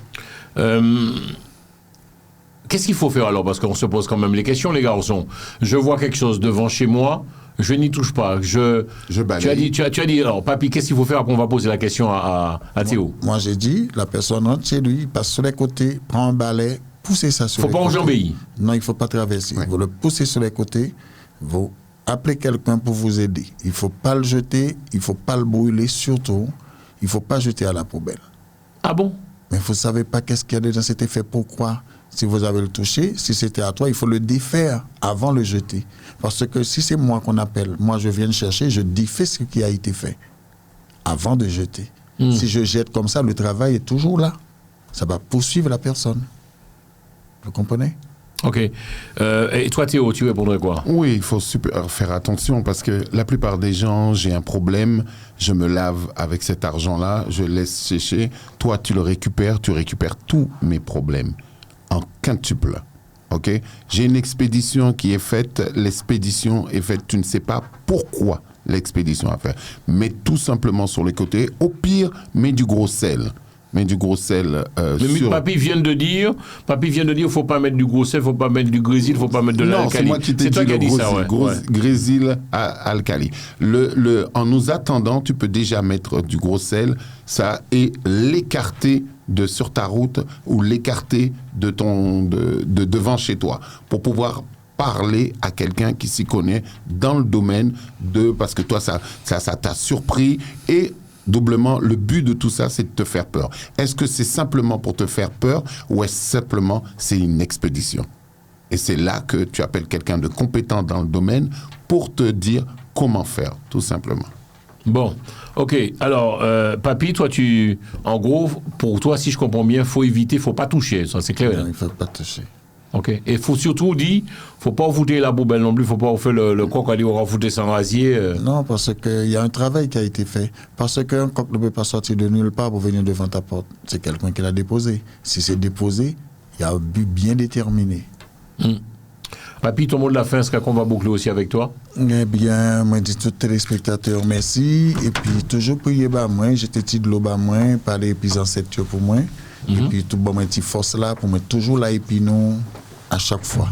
Qu'est-ce qu'il faut faire alors? Parce qu'on se pose quand même les questions, les garçons. Je vois quelque chose devant chez moi, je n'y touche pas. Je balaye. Tu as dit, alors, papy, qu'est-ce qu'il faut faire? Après, on va poser la question à Théo. Moi, j'ai dit, la personne rentre chez lui, passe sur les côtés, prend un balai, pousser ça sur Faut les pas côtés. enjamber. Non, il ne faut pas traverser. Ouais. Vous le poussez sur les côtés, vous appelez quelqu'un pour vous aider. Il ne faut pas le jeter, il ne faut pas le brûler, surtout, il ne faut pas jeter à la poubelle. Ah bon? Mais vous ne savez pas qu'est-ce qu'il y a dedans, cet effet. Pourquoi? Si vous avez le touché, si c'était à toi, il faut le défaire avant de le jeter. Parce que si c'est moi qu'on appelle, moi je viens le chercher, je défais ce qui a été fait avant de jeter. Si je jette comme ça, le travail est toujours là. Ça va poursuivre la personne. Vous comprenez? Ok. Et toi, Théo, tu répondrais quoi? Oui, il faut faire attention parce que la plupart des gens, j'ai un problème, je me lave avec cet argent-là, je laisse sécher. Toi, tu récupères tous mes problèmes en quintuple. Ok? J'ai une expédition qui est faite, l'expédition est faite, tu ne sais pas pourquoi l'expédition a fait. Mets tout simplement sur les côtés. Au pire, mets du gros sel. Mais du gros sel sur... Papy vient de dire, faut pas mettre du gros sel, faut pas mettre du grésil, faut pas mettre de Non, l'alcali. c'est moi qui t'ai dit toi qui as le dit ça, ouais. grésil alcali. En nous attendant, tu peux déjà mettre du gros sel, ça, et l'écarter sur ta route ou l'écarter de devant chez toi pour pouvoir parler à quelqu'un qui s'y connaît dans le domaine parce que toi, ça t'a surpris et doublement, le but de tout ça, c'est de te faire peur. Est-ce que c'est simplement pour te faire peur ou est-ce simplement c'est une expédition? Et c'est là que tu appelles quelqu'un de compétent dans le domaine pour te dire comment faire, tout simplement. Bon, ok. Alors, papy, toi, en gros, pour toi, si je comprends bien, faut éviter, faut pas toucher. Ça, c'est clair. Non, il ne faut pas toucher. Ok. Et il faut surtout dire, faut pas foutre la poubelle non plus, faut pas faire le coq à dire on va foutre sans rasier. Non, parce qu'il y a un travail qui a été fait. Parce qu'un coq ne peut pas sortir de nulle part pour venir devant ta porte. C'est quelqu'un qui l'a déposé. Si c'est déposé, il y a un but bien déterminé. Papy, ton mot de la fin, est-ce qu'on va boucler aussi avec toi? Eh bien, moi, je dis tous les téléspectateurs merci. Et puis, toujours prier bas moi, j'étais petit de l'eau bas moi, parler puis ancêtres pour moi. Et puis, tout bon, moi, petite force là, pour moi, toujours là, et puis nous, à chaque fois.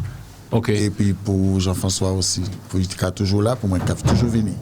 Ok. Et puis, pour Jean-François aussi, pour il sera toujours là, pour moi, il toujours venir.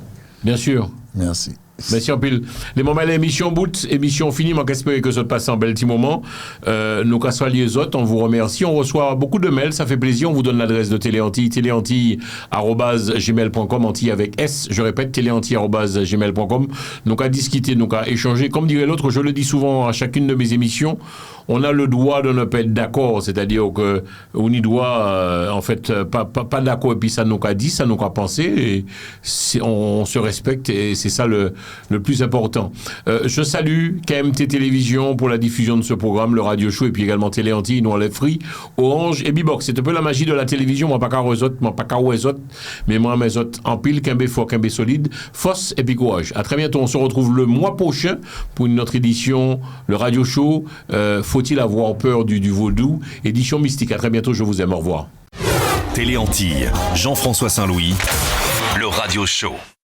Bien sûr. Merci. Merci en pile. Les moments, l'émission bout, émission finie, on espère que ça passe un bel petit moment. Nous cassons les autres, on vous remercie. On reçoit beaucoup de mails, ça fait plaisir. On vous donne l'adresse de Téléantilles, téléantilles@gmail.com, Antilles avec S, je répète, téléantilles@gmail.com. Donc à discuter, donc à échanger. Comme dirait l'autre, je le dis souvent à chacune de mes émissions, on a le droit de ne pas être d'accord, c'est-à-dire que on y doit, en fait, pas d'accord, et puis ça nous a dit, ça nous a pensé, et on se respecte, et c'est ça le plus important. Je salue KMT Télévision pour la diffusion de ce programme, le Radio Show, et puis également Télé Antilles, nous enlève Free, Orange et Bibox. C'est un peu la magie de la télévision, moi pas qu'à autres, mais moi mes autres en pile, qu'un fort, qu'un solide, force et puis courage. À très bientôt, on se retrouve le mois prochain pour une autre édition, le Radio Show, faut-il avoir peur du vaudou, édition mystique. À très bientôt, je vous aime, au revoir. Télé Antilles, Jean-François Saint-Louis, le Radio Show.